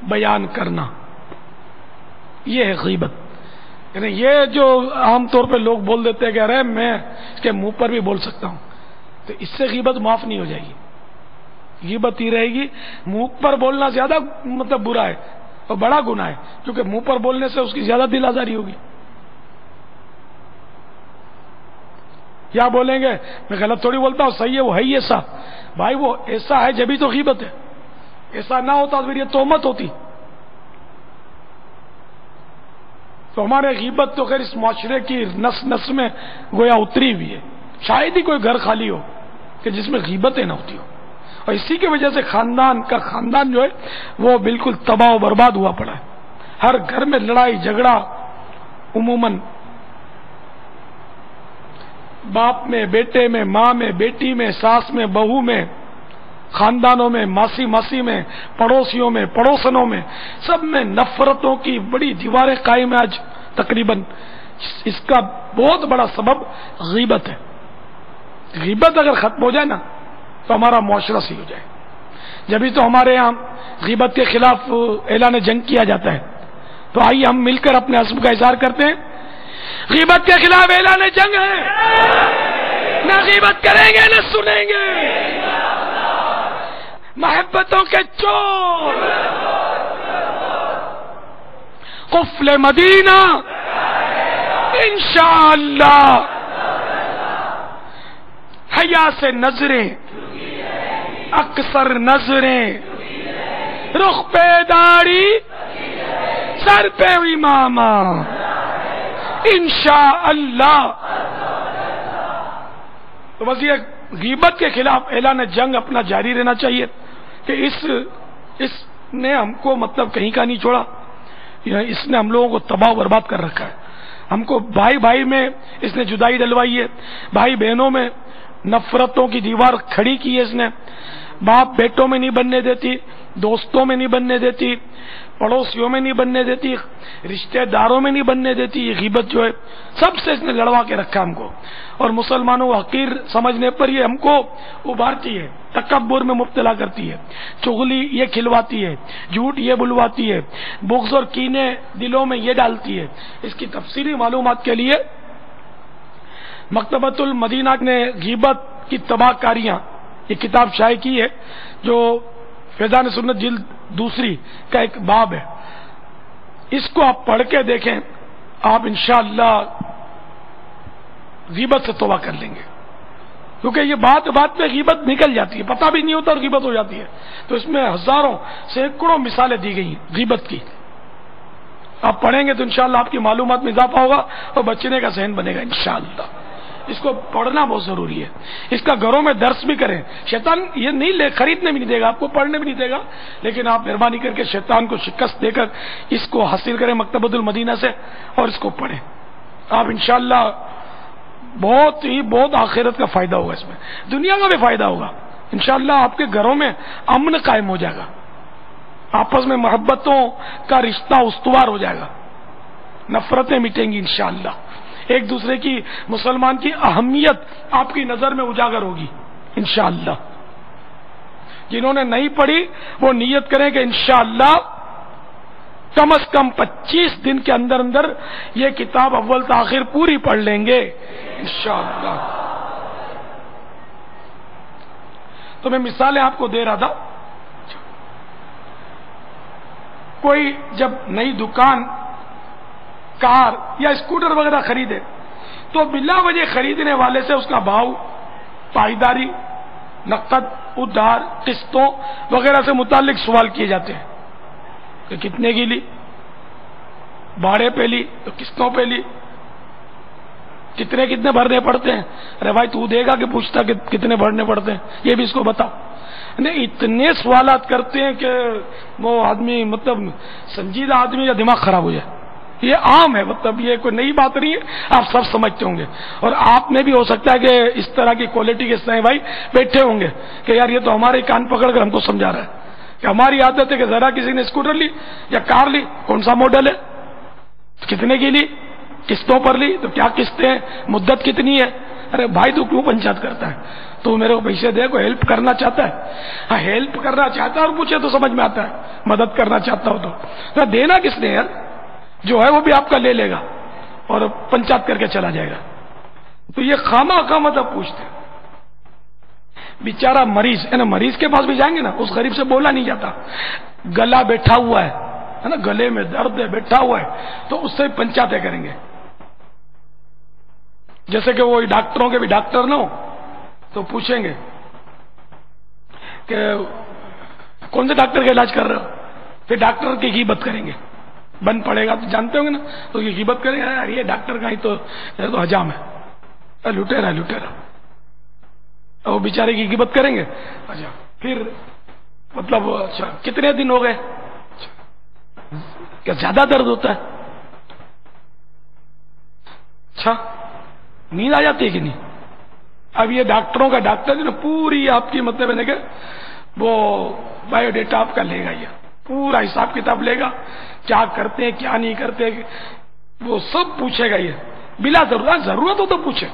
بیان کرنا، یہ ہے غیبت۔ یعنی یہ جو عام طور پہ لوگ بول دیتے ہیں کہ ارے میں اس کے منہ پر بھی بول سکتا ہوں، تو اس سے غیبت معاف نہیں ہو جائے گی، غیبت ہی رہے گی۔ منہ پر بولنا زیادہ مطلب برا ہے اور بڑا گناہ ہے، کیونکہ منہ پر بولنے سے اس کی زیادہ دل آزاری ہوگی۔ یا بولیں گے میں غلط تھوڑی بولتا ہوں، صحیح ہے، وہ ہے ہی ایسا۔ بھائی وہ ایسا ہے جبھی تو غیبت ہے، ایسا نہ ہوتا تو پھر یہ تہمت ہوتی۔ تو ہمارے غیبت تو خیر اس معاشرے کی نس نس میں گویا اتری ہوئی ہے، شاید ہی کوئی گھر خالی ہو کہ جس میں غیبتیں نہ ہوتی ہو، اور اسی کی وجہ سے خاندان جو ہے وہ بالکل تباہ و برباد ہوا پڑا ہے۔ ہر گھر میں لڑائی جھگڑا، عموماً باپ میں بیٹے میں، ماں میں بیٹی میں، ساس میں بہو میں، خاندانوں میں، ماسی میں، پڑوسیوں میں، پڑوسنوں میں، سب میں نفرتوں کی بڑی دیواریں قائم ہیں آج تقریباً۔ اس کا بہت بڑا سبب غیبت ہے۔ غیبت اگر ختم ہو جائے نا تو ہمارا معاشرہ صحیح ہو جائے۔ جبھی تو ہمارے یہاں غیبت کے خلاف اعلان جنگ کیا جاتا ہے۔ تو آئیے ہم مل کر اپنے عزم کا اظہار کرتے ہیں، غیبت کے خلاف اعلان جنگ ہے، نہ غیبت کریں گے نہ سنیں گے، محبتوں کے چور قفل مدینہ انشاءاللہ، حیا سے نظریں اکثر نظریں، رخ پہ داڑھی سر پہ امامہ انشاءاللہ۔ تو بس یہ غیبت کے خلاف اعلان جنگ اپنا جاری رہنا چاہیے کہ اس نے ہم کو مطلب کہیں کا نہیں چھوڑا، اس نے ہم لوگوں کو تباہ و برباد کر رکھا ہے۔ ہم کو بھائی بھائی میں اس نے جدائی ڈلوائی ہے، بھائی بہنوں میں نفرتوں کی دیوار کھڑی کی ہے اس نے، باپ بیٹوں میں نہیں بننے دیتی، دوستوں میں نہیں بننے دیتی، پڑوسیوں میں نہیں بننے دیتی، رشتہ داروں میں نہیں بننے دیتی۔ یہ غیبت جو ہے سب سے اس نے لڑوا کے رکھا ہم کو، اور مسلمانوں کو حقیر سمجھنے پر یہ ہم کو ابھارتی ہے، تکبر میں مبتلا کرتی ہے، چغلی یہ کھلواتی ہے، جھوٹ یہ بلواتی ہے، بغض اور کینے دلوں میں یہ ڈالتی ہے۔ اس کی تفصیلی معلومات کے لیے مکتبۃ المدینہ نے غیبت کی تباہ کاریاں یہ کتاب شائع کی ہے، جو فیضان سنت جلد 2 کا ایک باب ہے۔ اس کو آپ پڑھ کے دیکھیں، آپ انشاءاللہ غیبت سے توبہ کر لیں گے، کیونکہ یہ بات میں غیبت نکل جاتی ہے، پتہ بھی نہیں ہوتا اور غیبت ہو جاتی ہے۔ تو اس میں ہزاروں سینکڑوں مثالیں دی گئی ہیں غیبت کی، آپ پڑھیں گے تو انشاءاللہ آپ کی معلومات میں اضافہ ہوگا اور بچنے کا ذہن بنے گا انشاءاللہ۔ اس کو پڑھنا بہت ضروری ہے، اس کا گھروں میں درس بھی کریں۔ شیطان یہ نہیں خریدنے بھی نہیں دے گا، آپ کو پڑھنے بھی نہیں دے گا، لیکن آپ مہربانی کر کے شیطان کو شکست دے کر اس کو حاصل کریں مکتبۃ المدینہ سے اور اس کو پڑھیں۔ آپ انشاءاللہ بہت آخرت کا فائدہ ہوگا، اس میں دنیا کا بھی فائدہ ہوگا۔ انشاءاللہ آپ کے گھروں میں امن قائم ہو جائے گا، آپس میں محبتوں کا رشتہ استوار ہو جائے گا، نفرتیں مٹیں گی انشاءاللہ، ایک دوسرے کی مسلمان کی اہمیت آپ کی نظر میں اجاگر ہوگی انشاءاللہ۔ جنہوں نے نہیں پڑھی وہ نیت کریں کہ انشاءاللہ کم از کم 25 دن کے اندر یہ کتاب اول تاخیر پوری پڑھ لیں گے انشاءاللہ۔ تو میں مثالیں آپ کو دے رہا تھا، کوئی جب نئی دکان، کار یا اسکوٹر وغیرہ خریدے تو بلا وجہ خریدنے والے سے اس کا بھاؤ پائیداری، نقد، ادھار، قسطوں وغیرہ سے متعلق سوال کیے جاتے ہیں کہ کتنے کی لی، بھاڑے پہ لی تو قسطوں پہ لی، کتنے بھرنے پڑتے ہیں، ارے بھائی تو دے گا کہ پوچھتا کہ کتنے بھرنے پڑتے ہیں، یہ بھی اس کو بتاؤ۔ نہیں، اتنے سوالات کرتے ہیں کہ وہ آدمی مطلب سنجیدہ آدمی کا دماغ خراب ہو جائے۔ یہ عام ہے، مطلب یہ کوئی نئی بات نہیں ہے، آپ سب سمجھتے ہوں گے، اور آپ میں بھی ہو سکتا ہے کہ اس طرح کی کوالٹی کے سائیں بھائی بیٹھے ہوں گے کہ یار یہ تو ہمارے کان پکڑ کر ہم کو سمجھا رہا ہے کہ ہماری عادت ہے کہ ذرا کسی نے اسکوٹر لی یا کار لی، کون سا ماڈل ہے، کتنے کی لی، قسطوں پر لی تو کیا قسطیں ہیں، مدت کتنی ہے۔ ارے بھائی تو کیوں پنچایت کرتا ہے، تو میرے کو پیسے دے، کوئی ہیلپ کرنا چاہتا ہے، ہاں ہیلپ کرنا چاہتا ہے اور پوچھے تو سمجھ میں آتا ہے، مدد کرنا چاہتا ہو تو دینا کس نے یار، جو ہے وہ بھی آپ کا لے لے گا اور پنچایت کر کے چلا جائے گا۔ تو یہ خامہ مطلب پوچھتے ہیں۔ بیچارہ مریض ہے نا، مریض کے پاس بھی جائیں گے نا، اس غریب سے بولا نہیں جاتا، گلا بیٹھا ہوا ہے نا، گلے میں درد ہے، بیٹھا ہوا ہے، تو اس سے پنچایتیں کریں گے۔ جیسے کہ وہ ڈاکٹروں کے بھی ڈاکٹر نہ ہو تو پوچھیں گے کہ کون سے ڈاکٹر کا علاج کر رہے ہو، پھر ڈاکٹر کی غیبت کریں گے، بند پڑے گا تو جانتے ہوں گے نا، تو یہ غیبت کریں گے، یار یہ ڈاکٹر کا ہی تو حجام ہے، لٹیرا وہ بیچارے کی غیبت کریں گے۔ اچھا پھر مطلب اچھا کتنے دن ہو گئے، کیا زیادہ درد ہوتا ہے، اچھا نیند آ جاتی ہے کہ نہیں۔ اب یہ ڈاکٹروں کا ڈاکٹر جو نا پوری آپ کی مطلب ہے کہ وہ بایو ڈیٹا آپ کا لے گا، یہ پورا حساب کتاب لے گا، کیا کرتے ہیں کیا نہیں کرتے، وہ سب پوچھے گا یہ بلا ضرورت ہو تو پوچھے۔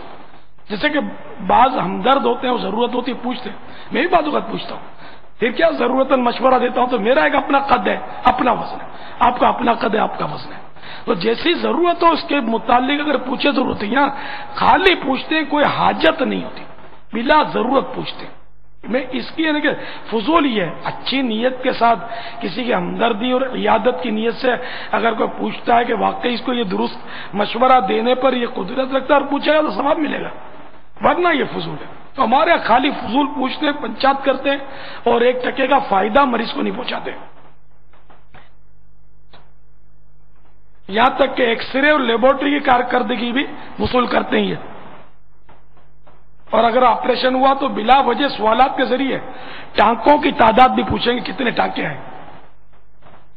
جیسے کہ بعض ہمدرد ہوتے ہیں، وہ ضرورت ہوتی ہے پوچھتے ہیں، میں بھی بعض اوقات پوچھتا ہوں، پھر کیا ضرورتاً مشورہ دیتا ہوں، تو میرا ایک اپنا قد ہے، اپنا وزن ہے، آپ کا اپنا قد ہے، آپ کا وزن ہے، تو جیسی ضرورت ہو اس کے متعلق اگر پوچھے ضرورت ہے، یہاں خالی پوچھتے ہیں، کوئی حاجت نہیں ہوتی، بلا ضرورت پوچھتے ہیں۔ میں اس کی یعنی کہ فضول ہی ہے، اچھی نیت کے ساتھ کسی کی ہمدردی اور عیادت کی نیت سے اگر کوئی پوچھتا ہے کہ واقعی اس کو یہ درست مشورہ دینے پر یہ قدرت رکھتا ہے اور پوچھے گا تو ثواب ملے گا، ورنہ یہ فضول ہے۔ تو ہمارے خالی فضول پوچھتے ہیں، پنچایت کرتے ہیں اور ایک ٹکے کا فائدہ مریض کو نہیں پہنچاتے۔ یہاں تک کہ ایکس رے اور لیبورٹری کی کارکردگی بھی وصول کرتے ہیں یہ، اور اگر آپریشن ہوا تو بلا وجہ سوالات کے ذریعے ٹانکوں کی تعداد بھی پوچھیں گے، کتنے ٹانکے ہیں،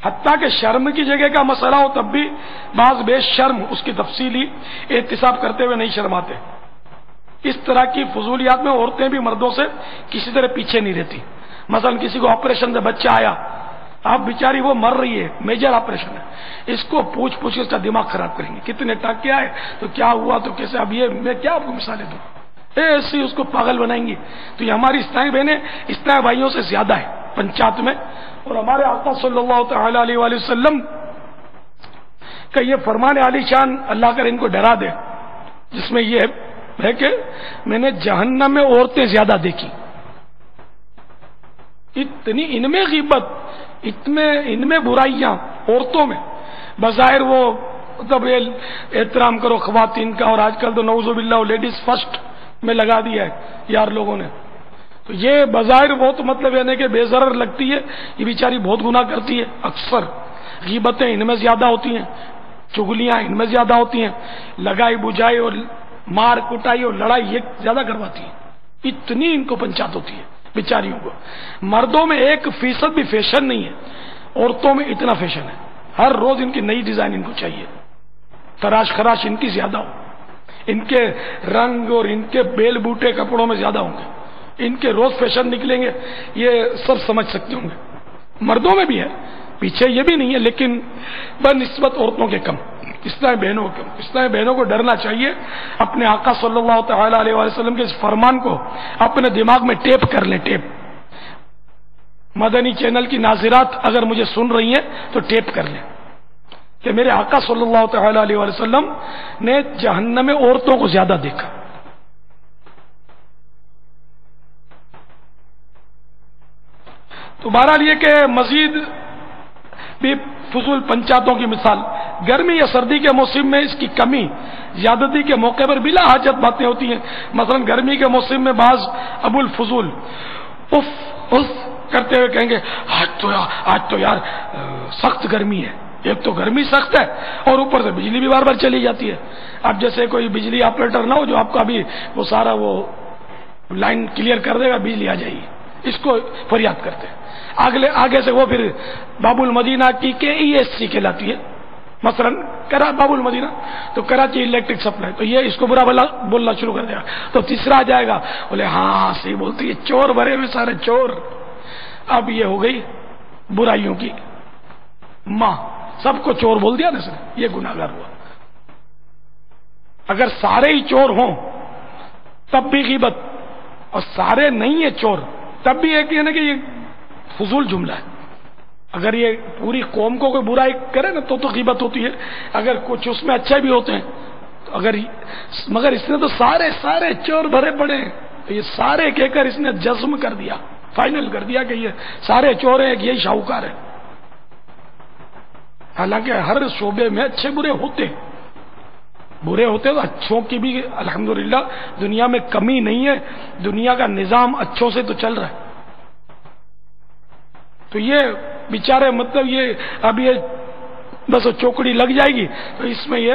حتیٰ کہ شرم کی جگہ کا مسئلہ ہو تب بھی بعض بے شرم اس کی تفصیلی احتساب کرتے ہوئے نہیں شرماتے۔ اس طرح کی فضولیات میں عورتیں بھی مردوں سے کسی طرح پیچھے نہیں رہتی۔ مثلا کسی کو آپریشن سے بچہ آیا، آپ بیچاری وہ مر رہی ہے، میجر آپریشن ہے، اس کو پوچھ کے اس کا دماغ خراب کریں گے، کتنے ٹانکے آئے تو کیا ہوا تو کیسے، اب یہ میں کیا آپ کو مثالیں دوں، ایسی اس کو پاگل بنائیں گی۔ تو یہ ہماری اسلامی بہنیں اسلامی بھائیوں سے زیادہ ہے پنچایت میں، اور ہمارے آقا صلی اللہ تعالی علیہ وآلہ وسلم کا یہ فرمان عالی شان، اللہ کر ان کو ڈرا دے، جس میں یہ ہے کہ میں نے جہنم میں عورتیں زیادہ دیکھی، اتنی ان میں غیبت، ان میں برائیاں عورتوں میں، بظاہر وہ مطلب احترام کرو خواتین کا، اور آج کل تو نعوذ باللہ لیڈیز فرسٹ میں لگا دیا ہے یار لوگوں نے، تو یہ بظاہر بہت مطلب ہے کہ بے ضرر لگتی ہے، یہ بیچاری بہت گناہ کرتی ہے، اکثر غیبتیں ان میں زیادہ ہوتی ہیں، چغلیاں ان میں زیادہ ہوتی ہیں، لگائی بجائی اور مار کٹائی اور لڑائی یہ زیادہ کرواتی ہیں، اتنی ان کو پنچایت ہوتی ہے بیچاریوں کو۔ مردوں میں 1% بھی فیشن نہیں ہے، عورتوں میں اتنا فیشن ہے، ہر روز ان کی نئی ڈیزائن ان کو چاہیے، تراش خراش ان کی زیادہ ہو، ان کے رنگ اور ان کے بیل بوٹے کپڑوں میں زیادہ ہوں گے، ان کے روز فیشن نکلیں گے، یہ سب سمجھ سکتے ہوں گے۔ مردوں میں بھی ہے، پیچھے یہ بھی نہیں ہے، لیکن بنسبت عورتوں کے کم، اسلامی بہنوں کو ڈرنا چاہیے، اپنے آقا صلی اللہ تعالی علیہ وسلم کے اس فرمان کو اپنے دماغ میں ٹیپ کر لیں، ٹیپ۔ مدنی چینل کی ناظرات اگر مجھے سن رہی ہیں تو ٹیپ کر لیں کہ میرے آقا صلی اللہ تعالی علیہ وسلم نے جہنم میں عورتوں کو زیادہ دیکھا۔ تو بہرحال یہ کہ مزید بھی فضول پنچایتوں کی مثال، گرمی یا سردی کے موسم میں اس کی کمی زیادتی کے موقع پر بلا حاجت باتیں ہوتی ہیں. مثلا گرمی کے موسم میں بعض ابو الفضول اف اف کرتے ہوئے کہیں گے آج تو یار سخت گرمی ہے. ایک تو گرمی سخت ہے اور اوپر سے بجلی بھی بار بار چلی جاتی ہے. اب جیسے کوئی بجلی آپریٹر نہ ہو جو آپ کا بھی وہ سارا وہ لائن کلیئر کر دے گا, بجلی آ جائے گی, اس کو فریاد کرتے ہیں. آگے سے وہ پھر باب المدینہ کی KESC کہلاتی ہے مثلا باب المدینہ, تو کراچی الیکٹرک سپلائی, تو یہ اس کو برا بولنا شروع کر دے گا. تو تیسرا آ جائے گا, بولے ہاں صحیح بولتی ہے, چور بھرے ہوئے سارے چور. اب یہ ہو گئی برائیوں کی ماں, سب کو چور بول دیا نا سر, یہ گناہگار ہوا. اگر سارے ہی چور ہوں تب بھی غیبت, اور سارے نہیں ہیں چور تب بھی ایک یہ نا کہ یہ فضول جملہ ہے. اگر یہ پوری قوم کو کوئی برائی کرے نا تو غیبت ہوتی ہے. اگر کچھ اس میں اچھے بھی ہوتے ہیں تو مگر اس نے تو سارے چور بھرے پڑے ہیں, تو یہ سارے کہہ کر اس نے جزم کر دیا, فائنل کر دیا کہ یہ سارے چور ہیں, یہی شاہوکار ہے. حالانکہ ہر شعبے میں اچھے برے ہوتے تو اچھوں کی بھی الحمدللہ دنیا میں کمی نہیں ہے. دنیا کا نظام اچھوں سے تو چل رہا ہے. تو یہ بیچارے مطلب یہ اب یہ بس چوکڑی لگ جائے گی تو اس میں یہ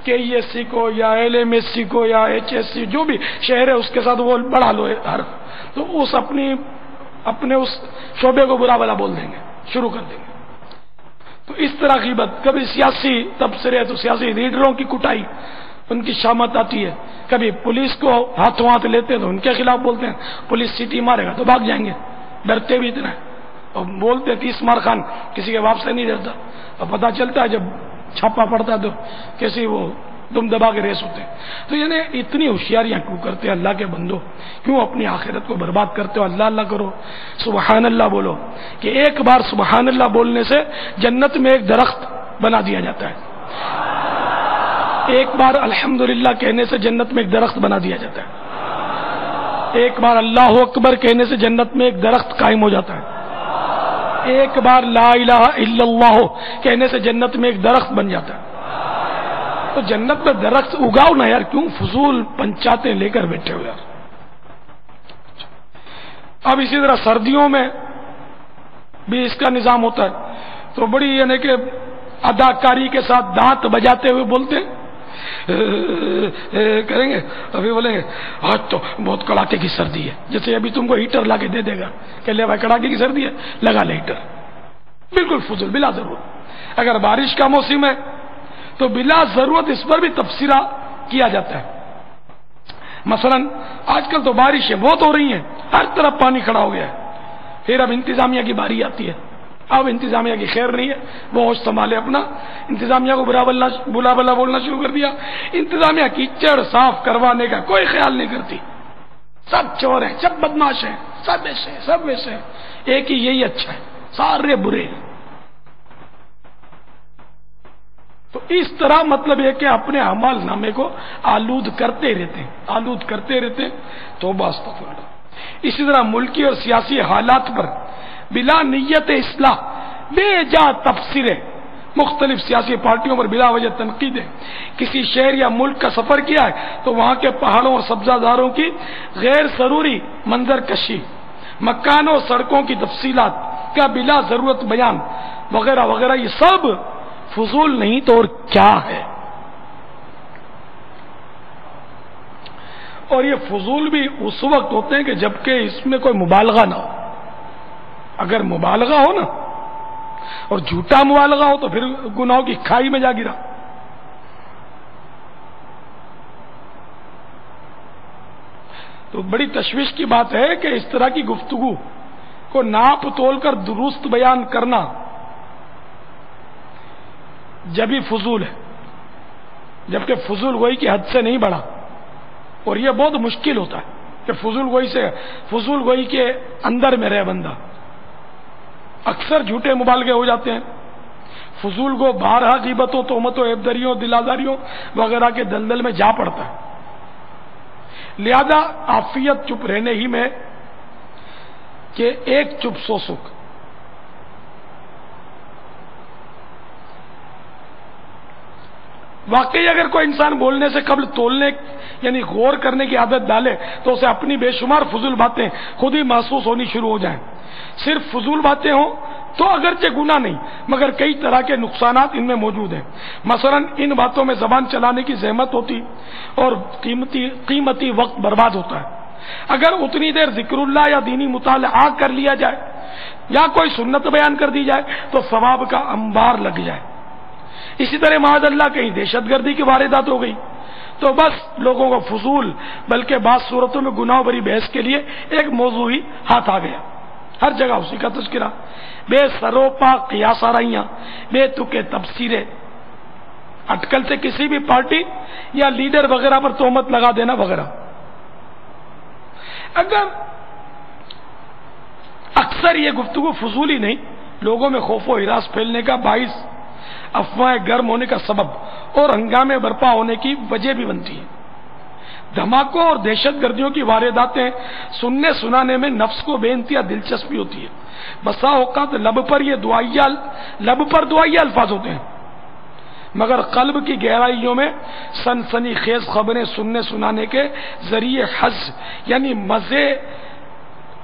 KESC کو یا LMSC کو یا HSC جو بھی شہر ہے اس کے ساتھ وہ بڑھا لو ہر, تو اس اپنے اس شعبے کو برا بلا بول دیں گے, شروع کر دیں گے. تو اس طرح کی بات, کبھی سیاسی تبصرے تو سیاسی لیڈروں کی کٹائی ان کی شامت آتی ہے. کبھی پولیس کو ہاتھوں ہاتھ لیتے ہیں تو ان کے خلاف بولتے ہیں, پولیس سیٹی مارے گا تو بھاگ جائیں گے, ڈرتے بھی اتنا ہے. اور بولتے 30 مار خان, کسی کے باپ سے نہیں ڈرتا. اور پتہ چلتا ہے جب چھاپا پڑتا ہے تو کیسے وہ دم دبا کے ریس ہوتے ہیں. تو یعنی اتنی ہوشیاریاں کیوں کرتے ہیں اللہ کے بندو, کیوں اپنی آخرت کو برباد کرتے ہو؟ اللہ اللہ کرو, سبحان اللہ بولو, کہ ایک بار سبحان اللہ بولنے سے جنت میں ایک درخت بنا دیا جاتا ہے. ایک بار الحمدللہ کہنے سے جنت میں ایک درخت بنا دیا جاتا ہے. ایک بار اللہ اکبر کہنے سے جنت میں ایک درخت قائم ہو جاتا ہے. ایک بار لا الہ الا اللہ کہنے سے جنت میں ایک درخت بن جاتا ہے. تو جنت میں درخت اگاؤ نا یار, کیوں فضول پنچاتیں لے کر بیٹھے ہو یار. اب اسی طرح سردیوں میں بھی اس کا نظام ہوتا ہے. تو بڑی یعنی کہ اداکاری کے ساتھ دانت بجاتے ہوئے بولتے کریں گے, ابھی بولیں گے آج تو بہت کڑاکے کی سردی ہے. جیسے ابھی تم کو ہیٹر لا کے دے دے گا کہ لے بھائی کڑاکے کی سردی ہے, لگا لے ہیٹر. بالکل فضول, بلا ضرورت. اگر بارش کا موسم ہے تو بلا ضرورت اس پر بھی تبصرہ کیا جاتا ہے. مثلا آج کل تو بارشیں بہت ہو رہی ہیں, ہر طرف پانی کھڑا ہو گیا ہے. پھر اب انتظامیہ کی باری آتی ہے. اب انتظامیہ کی خیر نہیں ہے, وہ ہوش سنبھالے اپنا. انتظامیہ کو بلا بلا بولنا شروع کر دیا. انتظامیہ کیچڑ صاف کروانے کا کوئی خیال نہیں کرتی. سب چور ہیں, سب بدماش ہیں, سب ویسے ہیں. ایک ہی یہی اچھا ہے, سارے برے ہیں. تو اس طرح مطلب یہ کہ اپنے اعمال نامے کو آلود کرتے رہتے ہیں. توبہ استغفر اللہ. اسی طرح ملکی اور سیاسی حالات پر بلا نیت اصلاح بے جا تبصرے, مختلف سیاسی پارٹیوں پر بلا وجہ تنقیدیں. کسی شہر یا ملک کا سفر کیا ہے تو وہاں کے پہاڑوں اور سبزہ زاروں کی غیر ضروری منظر کشی, مکانوں سڑکوں کی تفصیلات کا بلا ضرورت بیان وغیرہ وغیرہ, یہ سب فضول نہیں تو اور کیا ہے. اور یہ فضول بھی اس وقت ہوتے ہیں کہ جبکہ اس میں کوئی مبالغہ نہ ہو. اگر مبالغہ ہو نا اور جھوٹا مبالغہ ہو تو پھر گناہوں کی کھائی میں جا گرا. تو بڑی تشویش کی بات ہے کہ اس طرح کی گفتگو کو ناپ تول کر درست بیان کرنا جبھی فضول ہے, جبکہ فضول گوئی کی حد سے نہیں بڑھا. اور یہ بہت مشکل ہوتا ہے کہ فضول گوئی کے اندر میں رہے بندہ. اکثر جھوٹے مبالغے ہو جاتے ہیں. فضول گو بارہا غیبتوں, تہمتوں, عیبداریوں, دلاداریوں وغیرہ کے دلدل میں جا پڑتا ہے. لہذا عافیت چپ رہنے ہی میں کہ ایک چپ سو سکھ. واقعی اگر کوئی انسان بولنے سے قبل تولنے یعنی غور کرنے کی عادت ڈالے تو اسے اپنی بے شمار فضول باتیں خود ہی محسوس ہونی شروع ہو جائیں. صرف فضول باتیں ہوں تو اگرچہ گناہ نہیں مگر کئی طرح کے نقصانات ان میں موجود ہیں. مثلا ان باتوں میں زبان چلانے کی زحمت ہوتی اور قیمتی وقت برباد ہوتا ہے. اگر اتنی دیر ذکر اللہ یا دینی مطالعہ کر لیا جائے یا کوئی سنت بیان کر دی جائے تو ثواب کا انبار لگ جائے. اسی طرح معاذ اللہ کہیں دہشت گردی کی واردات ہو گئی تو بس لوگوں کو فضول بلکہ بعض صورتوں میں گناہ بری بحث کے لیے ایک موضوع ہی ہاتھ آ گیا. ہر جگہ اسی کا تذکرہ، بے سروپا قیاس آرائیاں، بے تکے تبصیریں، اٹکل سے کسی بھی پارٹی یا لیڈر وغیرہ پر تہمت لگا دینا وغیرہ. اگر اکثر یہ گفتگو فضول ہی نہیں لوگوں میں خوف و ہراس پھیلنے کا باعث، افواہیں گرم ہونے کا سبب اور ہنگامے برپا ہونے کی وجہ بھی بنتی ہے. دھماکوں اور دہشت گردیوں کی وارداتیں سننے سنانے میں نفس کو بے انتہا دلچسپی ہوتی ہے. بسا اوقات لب پر دعائیہ الفاظ ہوتے ہیں مگر قلب کی گہرائیوں میں سنسنی خیز خبریں سننے سنانے کے ذریعے حظ یعنی مزے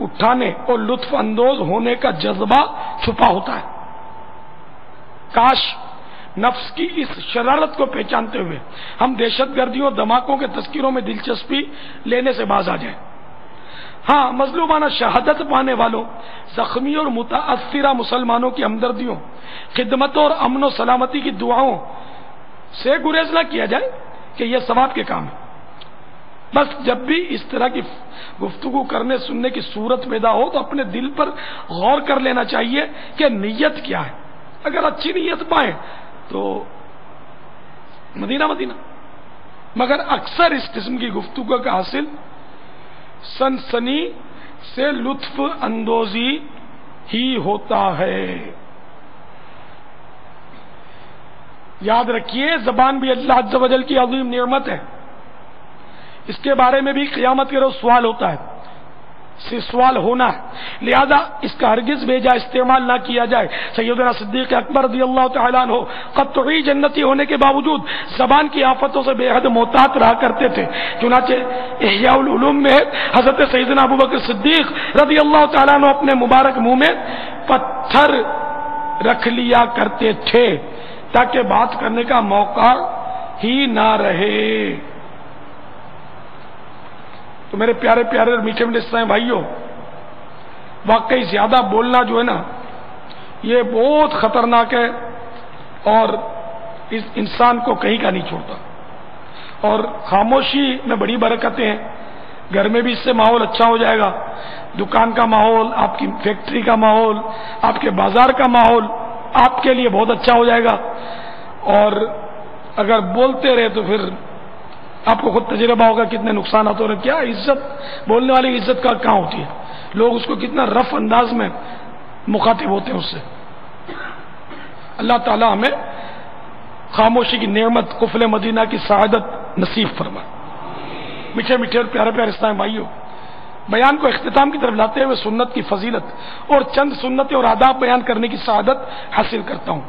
اٹھانے اور لطف اندوز ہونے کا جذبہ چھپا ہوتا ہے. کاش نفس کی اس شرارت کو پہچانتے ہوئے ہم دہشت گردیوں اور دھماکوں کے تذکروں میں دلچسپی لینے سے باز آ جائیں. ہاں، مظلومانہ شہادت پانے والوں، زخمی اور متاثرہ مسلمانوں کی ہمدردیوں، خدمت اور امن و سلامتی کی دعاؤں سے گریز نہ کیا جائے کہ یہ ثواب کے کام ہے. بس جب بھی اس طرح کی گفتگو کرنے سننے کی صورت پیدا ہو تو اپنے دل پر غور کر لینا چاہیے کہ نیت کیا ہے. اگر اچھی نیت پائیں تو مدینہ مگر اکثر اس قسم کی گفتگو کا حاصل سنسنی سے لطف اندوزی ہی ہوتا ہے. یاد رکھیے زبان بھی اللہ عز و جل کی عظیم نعمت ہے. اس کے بارے میں بھی قیامت کے روز سوال ہوتا ہے، سوال ہونا ہے، لہذا اس کا ہرگز بھیجا استعمال نہ کیا جائے. سیدنا صدیق اکبر رضی اللہ تعالیٰ عنہ قطعی جنتی ہونے کے باوجود زبان کی آفتوں سے بے حد محتاط رہا کرتے تھے. چنانچہ احیاء العلوم میں حضرت سیدنا ابوبکر صدیق رضی اللہ تعالیٰ عنہ اپنے مبارک منہ میں پتھر رکھ لیا کرتے تھے تاکہ بات کرنے کا موقع ہی نہ رہے. تو میرے پیارے پیارے اور میٹھے میٹھے اسلام بھائیوں، واقعی زیادہ بولنا جو ہے نا یہ بہت خطرناک ہے اور اس انسان کو کہیں کا نہیں چھوڑتا. اور خاموشی میں بڑی برکتیں ہیں. گھر میں بھی اس سے ماحول اچھا ہو جائے گا، دکان کا ماحول، آپ کی فیکٹری کا ماحول، آپ کے بازار کا ماحول آپ کے لیے بہت اچھا ہو جائے گا. اور اگر بولتے رہے تو پھر آپ کو خود تجربہ ہوگا کتنے نقصانات ہو رہے ہیں. کیا عزت، بولنے والی عزت کا کہاں ہوتی ہے، لوگ اس کو کتنا رف انداز میں مخاطب ہوتے ہیں اس سے. اللہ تعالی ہمیں خاموشی کی نعمت قفل مدینہ کی سعادت نصیب فرمائے. میٹھے میٹھے اور پیارے پیارے اسلام بھائیوں، بیان کو اختتام کی طرف لاتے ہوئے سنت کی فضیلت اور چند سنتیں اور آداب بیان کرنے کی سعادت حاصل کرتا ہوں.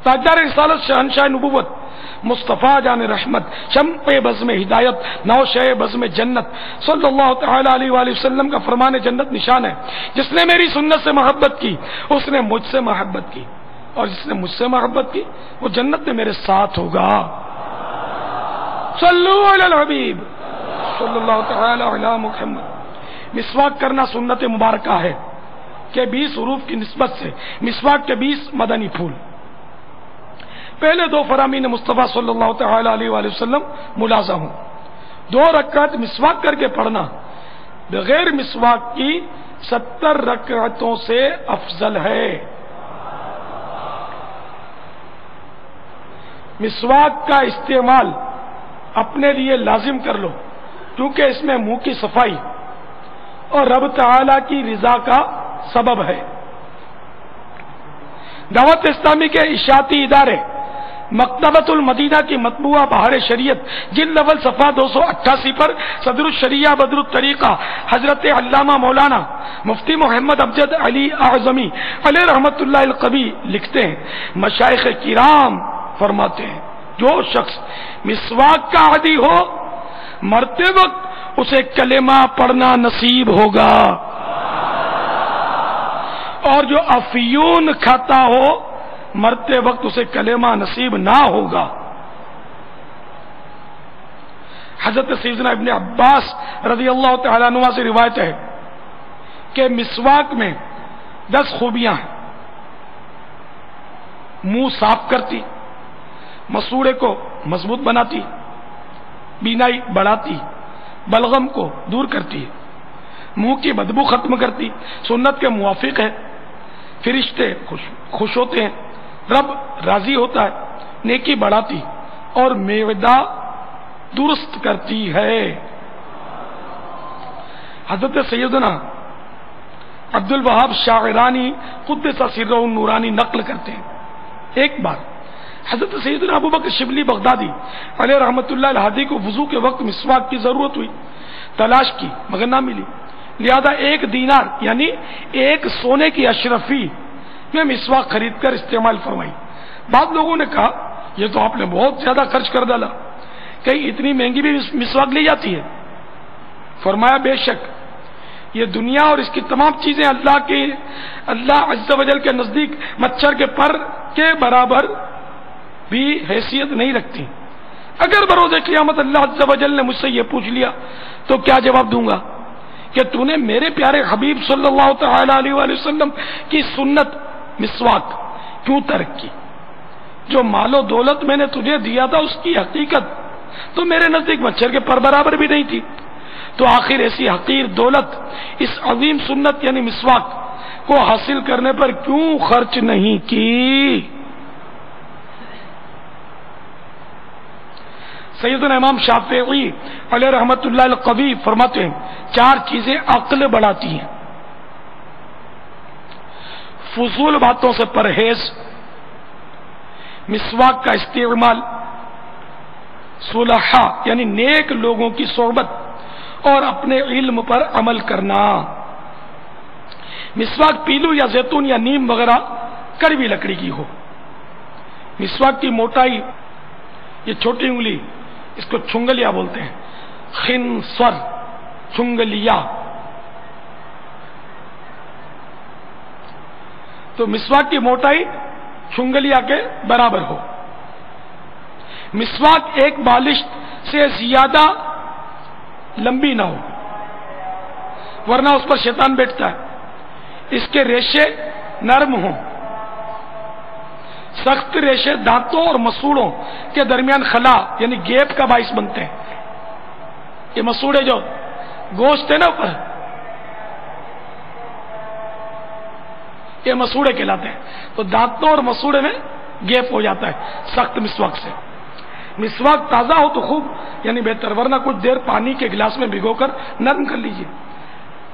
تاجدار رسالت، شہنشاہ نبوت، مصطفیٰ جان رحمت، شمع بزم ہدایت، نوشہ بزم جنت صلی اللہ تعالی علیہ وآلہ وسلم کا فرمان جنت نشان ہے: جس نے میری سنت سے محبت کی اس نے مجھ سے محبت کی، اور جس نے مجھ سے محبت کی وہ جنت میں میرے ساتھ ہوگا. صلو علی الحبیب صلی اللہ تعالی علی محمد. مسواک کرنا سنت مبارکہ ہے کہ 20 حروف کی نسبت سے مسواک کے 20 مدنی پھول. پہلے 2 فرامین مصطفیٰ صلی اللہ تعالی علیہ وآلہ وسلم ملازم ہوں. 2 رکعت مسواک کر کے پڑھنا بغیر مسواک کی 70 رکعتوں سے افضل ہے. مسواک کا استعمال اپنے لیے لازم کر لو کیونکہ اس میں منہ کی صفائی اور رب تعالی کی رضا کا سبب ہے. دعوت اسلامی کے اشاعتی ادارے مکتبۃ المدینہ کی مطبوعہ بہار شریعت جلد اول صفحہ 288 پر صدر الشریعہ بدر الطریقہ حضرت علامہ مولانا مفتی محمد امجد علی اعظمی علیہ رحمت اللہ القوی لکھتے ہیں: مشائخ کرام فرماتے ہیں جو شخص مسواک کا عادی ہو مرتے وقت اسے کلمہ پڑھنا نصیب ہوگا، اور جو افیون کھاتا ہو مرتے وقت اسے کلمہ نصیب نہ ہوگا۔ حضرت سیدنا ابن عباس رضی اللہ تعالیٰ عنہ سے روایت ہے کہ مسواک میں 10 خوبیاں ہیں۔ منہ صاف کرتی، مسوڑے کو مضبوط بناتی، بینائی بڑھاتی، بلغم کو دور کرتی ہے، منہ کی بدبو ختم کرتی، سنت کے موافق ہے، فرشتے خوش ہوتے ہیں، رب راضی ہوتا ہے، نیکی بڑھاتی اور معدہ درست کرتی ہے۔ حضرت سیدنا عبد الوہاب شاعرانی قدس سرہ النورانی نقل کرتے ہیں، ایک بار حضرت سیدنا ابو بکر شبلی بغدادی علیہ رحمۃ اللہ الہادی کو وضو کے وقت مسواک کی ضرورت ہوئی، تلاش کی مگر نہ ملی، لہذا 1 دینار یعنی 1 سونے کی اشرفی میں مسواک خرید کر استعمال فرمائی۔ بعض لوگوں نے کہا یہ تو آپ نے بہت زیادہ خرچ کر ڈالا، کہیں اتنی مہنگی بھی مسواک لی جاتی ہے؟ فرمایا بے شک یہ دنیا اور اس کی تمام چیزیں اللہ عز و جل کے نزدیک مچھر کے پر کے برابر بھی حیثیت نہیں رکھتی۔ اگر بروز قیامت اللہ عز و جل نے مجھ سے یہ پوچھ لیا تو کیا جواب دوں گا کہ تو نے میرے پیارے حبیب صلی اللہ تعالی علیہ وآلہ وسلم کی سنت مسواک کیوں ترک کی؟ جو مال و دولت میں نے تجھے دیا تھا اس کی حقیقت تو میرے نزدیک مچھر کے پر برابر بھی نہیں تھی، تو آخر ایسی حقیر دولت اس عظیم سنت یعنی مسواک کو حاصل کرنے پر کیوں خرچ نہیں کی؟ سیدنا امام شافعی علیہ رحمت اللہ القوی فرماتے ہیں 4 چیزیں عقل بڑھاتی ہیں: فضول باتوں سے پرہیز، مسواک کا استعمال، صلحاء یعنی نیک لوگوں کی صحبت، اور اپنے علم پر عمل کرنا۔ مسواک پیلو یا زیتون یا نیم وغیرہ کڑوی لکڑی کی ہو۔ مسواک کی موٹائی، یہ چھوٹی انگلی اس کو چھنگلیا بولتے ہیں، خنصر چھنگلیا، تو مسواک کی موٹائی چھنگلیا کے برابر ہو۔ مسواک ایک بالشت سے زیادہ لمبی نہ ہو ورنہ اس پر شیطان بیٹھتا ہے۔ اس کے ریشے نرم ہوں، سخت ریشے دانتوں اور مسوڑوں کے درمیان خلا یعنی گیپ کا باعث بنتے ہیں۔ یہ مسوڑے جو گوشت ہے نا اوپر، یہ مسوڑے کہلاتے ہیں، تو دانتوں اور مسوڑے میں گیپ ہو جاتا ہے سخت مسواک سے۔ مسواک تازہ ہو تو خوب یعنی بہتر، ورنہ کچھ دیر پانی کے گلاس میں بھگو کر نرم کر لیجئے۔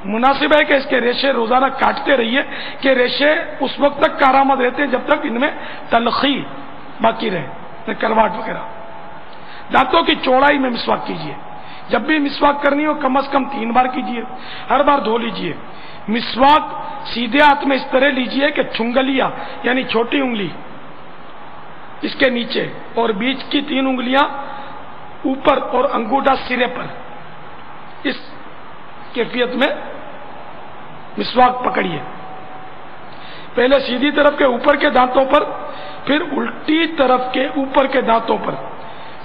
مناسب ہے کہ اس کے ریشے روزانہ کاٹتے رہیے کہ ریشے اس وقت تک کارآمد رہتے ہیں جب تک ان میں تلخی باقی رہے، کرواٹ وغیرہ۔ دانتوں کی چوڑائی میں مسواک کیجیے، جب بھی مسواک کرنی ہو کم از کم 3 بار کیجیے، ہر بار دھو لیجیے۔ مسواک سیدھے ہاتھ میں اس طرح لیجیے کہ چھنگلیا یعنی چھوٹی انگلی اس کے نیچے اور بیچ کی 3 انگلیاں اوپر اور انگوٹھا سرے پر، اس کیفیت میں مسواک پکڑیے۔ پہلے سیدھی طرف کے اوپر کے دانتوں پر، پھر الٹی طرف کے اوپر کے دانتوں پر،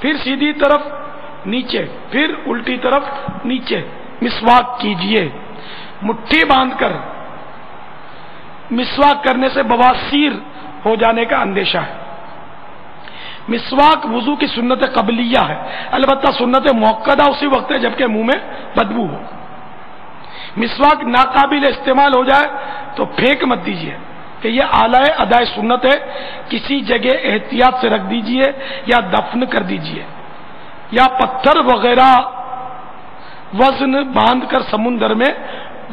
پھر سیدھی طرف نیچے، پھر الٹی طرف نیچے مسواک کیجیے۔ مٹھی باندھ کر مسواک کرنے سے بواسیر ہو جانے کا اندیشہ ہے۔ مسواک وضو کی سنت قبلیہ ہے، البتہ سنت موقدہ اسی وقت ہے جبکہ منہ میں بدبو ہو۔ مسواک ناقابل استعمال ہو جائے تو پھینک مت دیجیے کہ یہ اعلی ادائے سنت ہے، کسی جگہ احتیاط سے رکھ دیجیے یا دفن کر دیجیے، یا پتھر وغیرہ وزن باندھ کر سمندر میں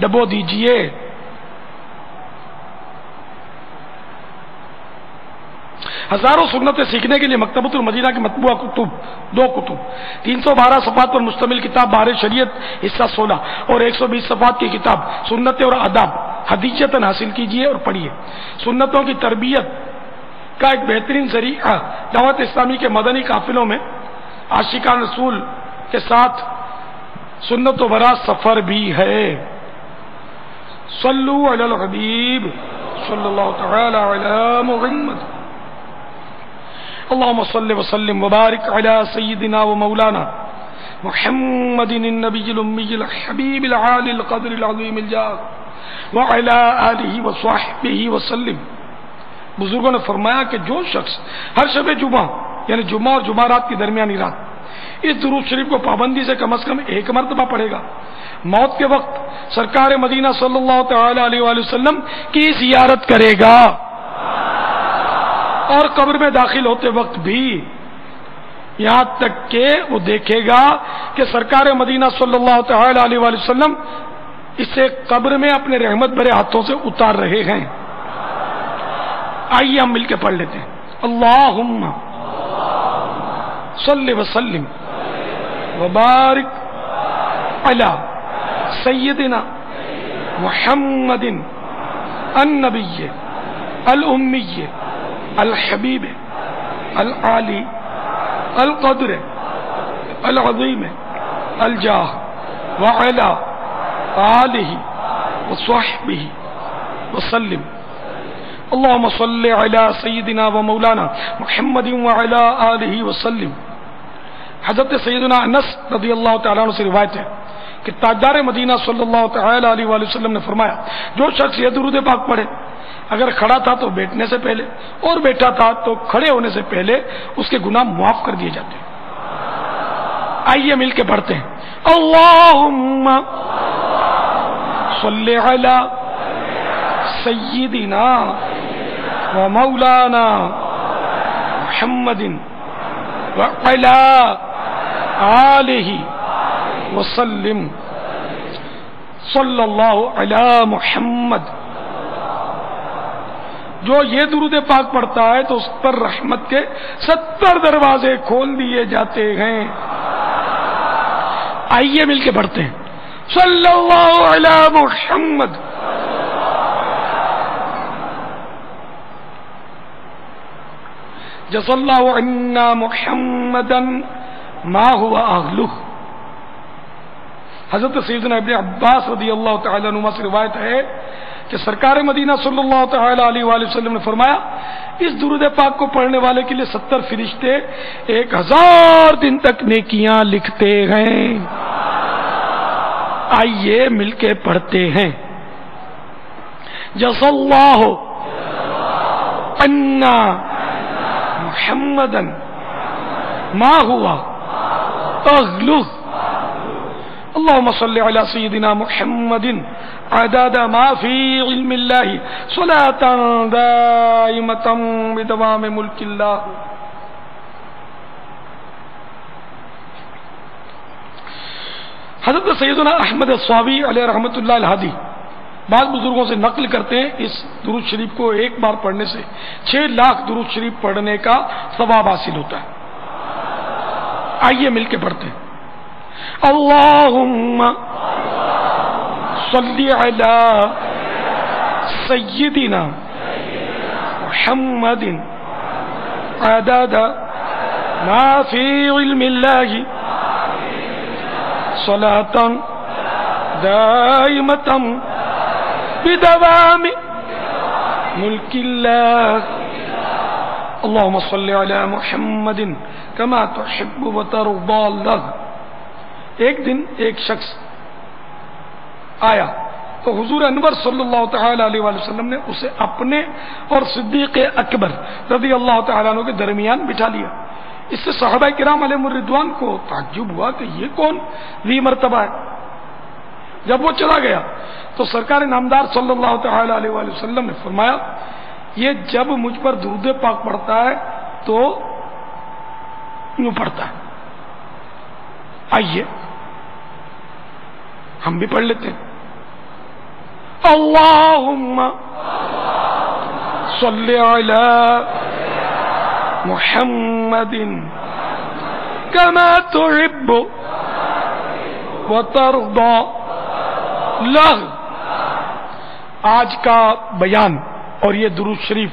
ڈبو دیجیے۔ ہزاروں سنتیں سیکھنے کے لیے مکتبۃ المدینہ کی مطبوعہ کتب 2 کتب، 312 صفحات پر مشتمل کتاب بحر شریعت حصہ 16 اور 120 صفحات کی کتاب سنتیں اور آداب ہدیجتاً حاصل کیجیے اور پڑھیے۔ سنتوں کی تربیت کا ایک بہترین ذریعہ دعوت اسلامی کے مدنی قافلوں میں عاشقان رسول کے ساتھ سنت و برا سفر بھی ہے. صلو علی الحبیب صلی اللہ تعالی علی محمد. اللهم صل وسلم وبارك على سيدنا ومولانا محمد النبي الأمي الحبيب العالي القدر العظيم الجاه وعلى آله وصحبه وسلم. بزرگوں نے فرمایا کہ جو شخص ہر شب جمعہ یعنی جمعہ اور جمعرات کی درمیانی رات اس درود شریف کو پابندی سے کم از کم ایک مرتبہ پڑھے گا، موت کے وقت سرکار مدینہ صلی اللہ تعالی علیہ وآلہ وسلم کی زیارت کرے گا، اور قبر میں داخل ہوتے وقت بھی یہاں تک کہ وہ دیکھے گا کہ سرکار مدینہ صلی اللہ تعالی علیہ وآلہ وسلم اسے قبر میں اپنے رحمت بھرے ہاتھوں سے اتار رہے ہیں. آئیے ہم مل کے پڑھ لیتے ہیں. اللہم صلی وسلم وبارک علی سیدنا محمد النبی الامی الحبیب العالی القدر العظیم الجاہ وعلی آلہ وصحبہ وسلم. اللهم صل على سيدنا ومولانا محمد وعلى آلہ وسلم. حضرت سیدنا انس رضی اللہ تعالیٰ عنہ سے روایت ہے کہ تاجدار مدینہ صلی اللہ تعالی علیہ وآلہ وسلم نے فرمایا جو شخص یہ درود پاک پڑھے اگر کھڑا تھا تو بیٹھنے سے پہلے اور بیٹھا تھا تو کھڑے ہونے سے پہلے اس کے گناہ معاف کر دیے جاتے ہیں. آئیے مل کے پڑھتے ہیں. اللہم صلی علی سیدنا و مولانا محمد وعلی آلہ وسلم. صلی اللہ علی محمد. جو یہ درود پاک پڑھتا ہے تو اس پر رحمت کے 70 دروازے کھول دیے جاتے ہیں. آئیے مل کے پڑھتے ہیں. صلی اللہ علی محمد. جزا اللہ عنا محمدا ما هو اہلہ. حضرت سیدنا ابن عباس رضی اللہ تعالی عنہ سے روایت ہے کہ سرکار مدینہ صلی اللہ تعالی علیہ وآلہ وسلم نے فرمایا اس درود پاک کو پڑھنے والے کے لیے 70 فرشتے 1000 دن تک نیکیاں لکھتے ہیں. آئیے مل کے پڑھتے ہیں. جزا اللہ عنا محمدا ما هو اہلہ. اللهم صل على سيدنا محمد عدد ما في علم الله صلاة دائمة بدوام ملك الله. حضرت سیدنا احمد الصاوی علیہ رحمۃ اللہ الہادی بعض بزرگوں سے نقل کرتے ہیں اس درود شریف کو ایک بار پڑھنے سے 6 لاکھ درود شریف پڑھنے کا ثواب حاصل ہوتا ہے. آئیے مل کے پڑھتے ہیں. اللہم صلی علی سیدنا محمد عدد ما فی علم اللہ صلاة دائمة بدوام ملک اللہ. اللہم صلی علی محمد کما تحب وترضى اللہ. ایک دن ایک شخص آیا تو حضور انور صلی اللہ تعالی علیہ وآلہ وسلم نے اسے اپنے اور صدیق اکبر رضی اللہ تعالیٰ عنہ کے درمیان بٹھا لیا. اس سے صحابہ کرام علیہم الرضوان کو تعجب ہوا کہ یہ کون ذی مرتبہ ہے. جب وہ چلا گیا تو سرکار نامدار صلی اللہ تعالی علیہ وآلہ وسلم نے فرمایا یہ جب مجھ پر درود پاک پڑھتا ہے تو یوں پڑھتا ہے. آئیے ہم بھی پڑھ لیتے ہیں. اللہم صلی علی محمد کما تحب وترضى. آج کا بیان اور یہ درود شریف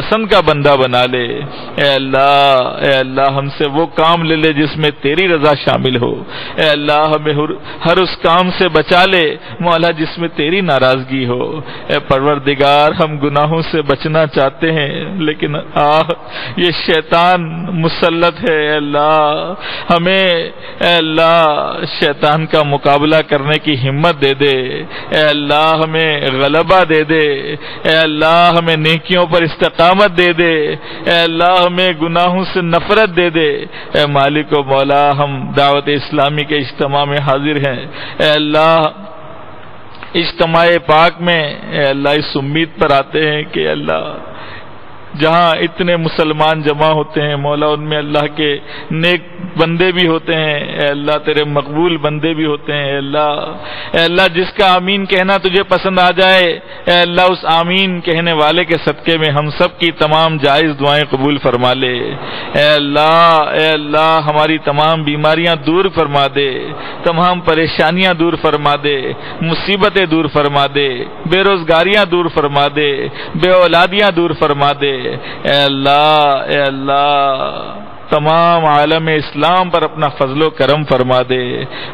پسند کا بندہ بنا لے۔ اے اللہ ہم سے وہ کام لے لے جس میں تیری رضا شامل ہو۔ اے اللہ ہمیں ہر اس کام سے بچا لے مولا جس میں تیری ناراضگی ہو۔ اے پروردگار ہم گناہوں سے بچنا چاہتے ہیں لیکن یہ شیطان مسلط ہے۔ اے اللہ ہمیں اے اللہ شیطان کا مقابلہ کرنے کی ہمت دے دے۔ اے اللہ ہمیں غلبہ دے دے۔ اے اللہ ہمیں نیکیوں پر استقامت دے دے۔ اے اللہ ہمیں گناہوں سے نفرت دے دے۔ اے مالک و مولا ہم دعوت اسلامی کے اجتماع میں حاضر ہیں۔ اے اللہ اجتماع پاک میں اے اللہ اس امید پر آتے ہیں کہ اللہ جہاں اتنے مسلمان جمع ہوتے ہیں مولا ان میں اللہ کے نیک بندے بھی ہوتے ہیں۔ اے اللہ تیرے مقبول بندے بھی ہوتے ہیں۔ اے اللہ جس کا آمین کہنا تجھے پسند آ جائے اے اللہ اس آمین کہنے والے کے صدقے میں ہم سب کی تمام جائز دعائیں قبول فرما لے۔ اے اللہ ہماری تمام بیماریاں دور فرما دے، تمام پریشانیاں دور فرما دے، مصیبتیں دور فرما دے، بے روزگاریاں دور فرما دے، بے اولادیاں دور فرما دے۔ اے اللہ تمام عالم اسلام پر اپنا فضل و کرم فرما دے،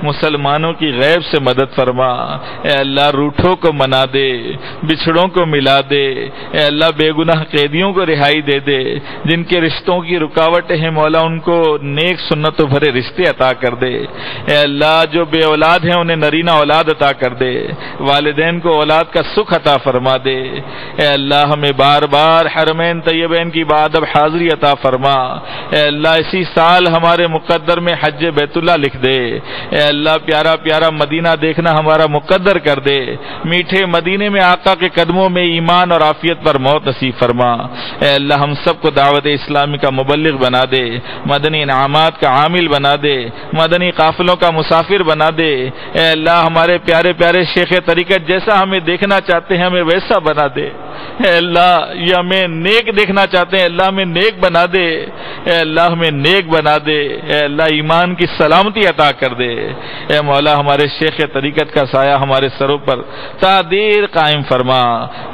مسلمانوں کی غیب سے مدد فرما۔ اے اللہ روٹھوں کو منا دے، بچھڑوں کو ملا دے۔ اے اللہ بے گناہ قیدیوں کو رہائی دے دے، جن کے رشتوں کی رکاوٹیں ہیں مولا ان کو نیک سنتوں بھرے رشتے عطا کر دے۔ اے اللہ جو بے اولاد ہیں انہیں نرینہ اولاد عطا کر دے، والدین کو اولاد کا سکھ عطا فرما دے۔ اے اللہ ہمیں بار بار حرمین طیبین کی بادب حاضری عطا فرما۔ اے اللہ اسی سال ہمارے مقدر میں حج بیت اللہ لکھ دے۔ اے اللہ پیارا پیارا مدینہ دیکھنا ہمارا مقدر کر دے۔ میٹھے مدینے میں آقا کے قدموں میں ایمان اور عافیت پر موت نصیب فرما۔ اے اللہ ہم سب کو دعوت اسلامی کا مبلغ بنا دے، مدنی انعامات کا عامل بنا دے، مدنی قافلوں کا مسافر بنا دے۔ اے اللہ ہمارے پیارے پیارے شیخ طریقت جیسا ہمیں دیکھنا چاہتے ہیں ہمیں ویسا بنا دے۔ اے اللہ یہ ہمیں نیک دیکھنا چاہتے ہیں اللہ ہمیں نیک بنا دے۔ اے اللہ ہمیں نیک بنا دے۔ اے اللہ ایمان کی سلامتی عطا کر دے۔ اے مولا ہمارے شیخ طریقت کا سایہ ہمارے سروں پر تا دیر قائم فرما۔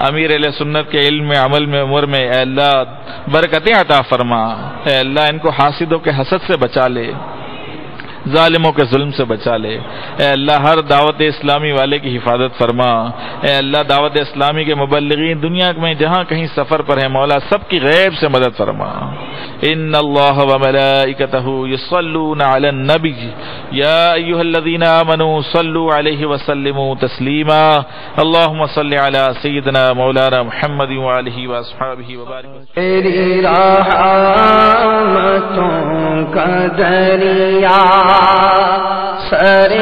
امیر اہل سنت کے علم میں عمل میں عمر میں اے اللہ برکتیں عطا فرما۔ اے اللہ ان کو حاسدوں کے حسد سے بچا لے، ظالموں کے ظلم سے بچا لے۔ اے اللہ ہر دعوت اسلامی والے کی حفاظت فرما۔ اے اللہ دعوت اسلامی کے مبلغین دنیا میں جہاں کہیں سفر پر ہیں مولا سب کی غیب سے مدد فرما۔ ان اللہ وملائکتہ یصلون علی النبی یا ایھا الذین آمنوا صلوا علیہ وسلموا تسلیما۔ اللہم صل علی سیدنا مولانا محمد وآلہ واصحابہ وبارک۔ تیری رحمتوں کا دریا سر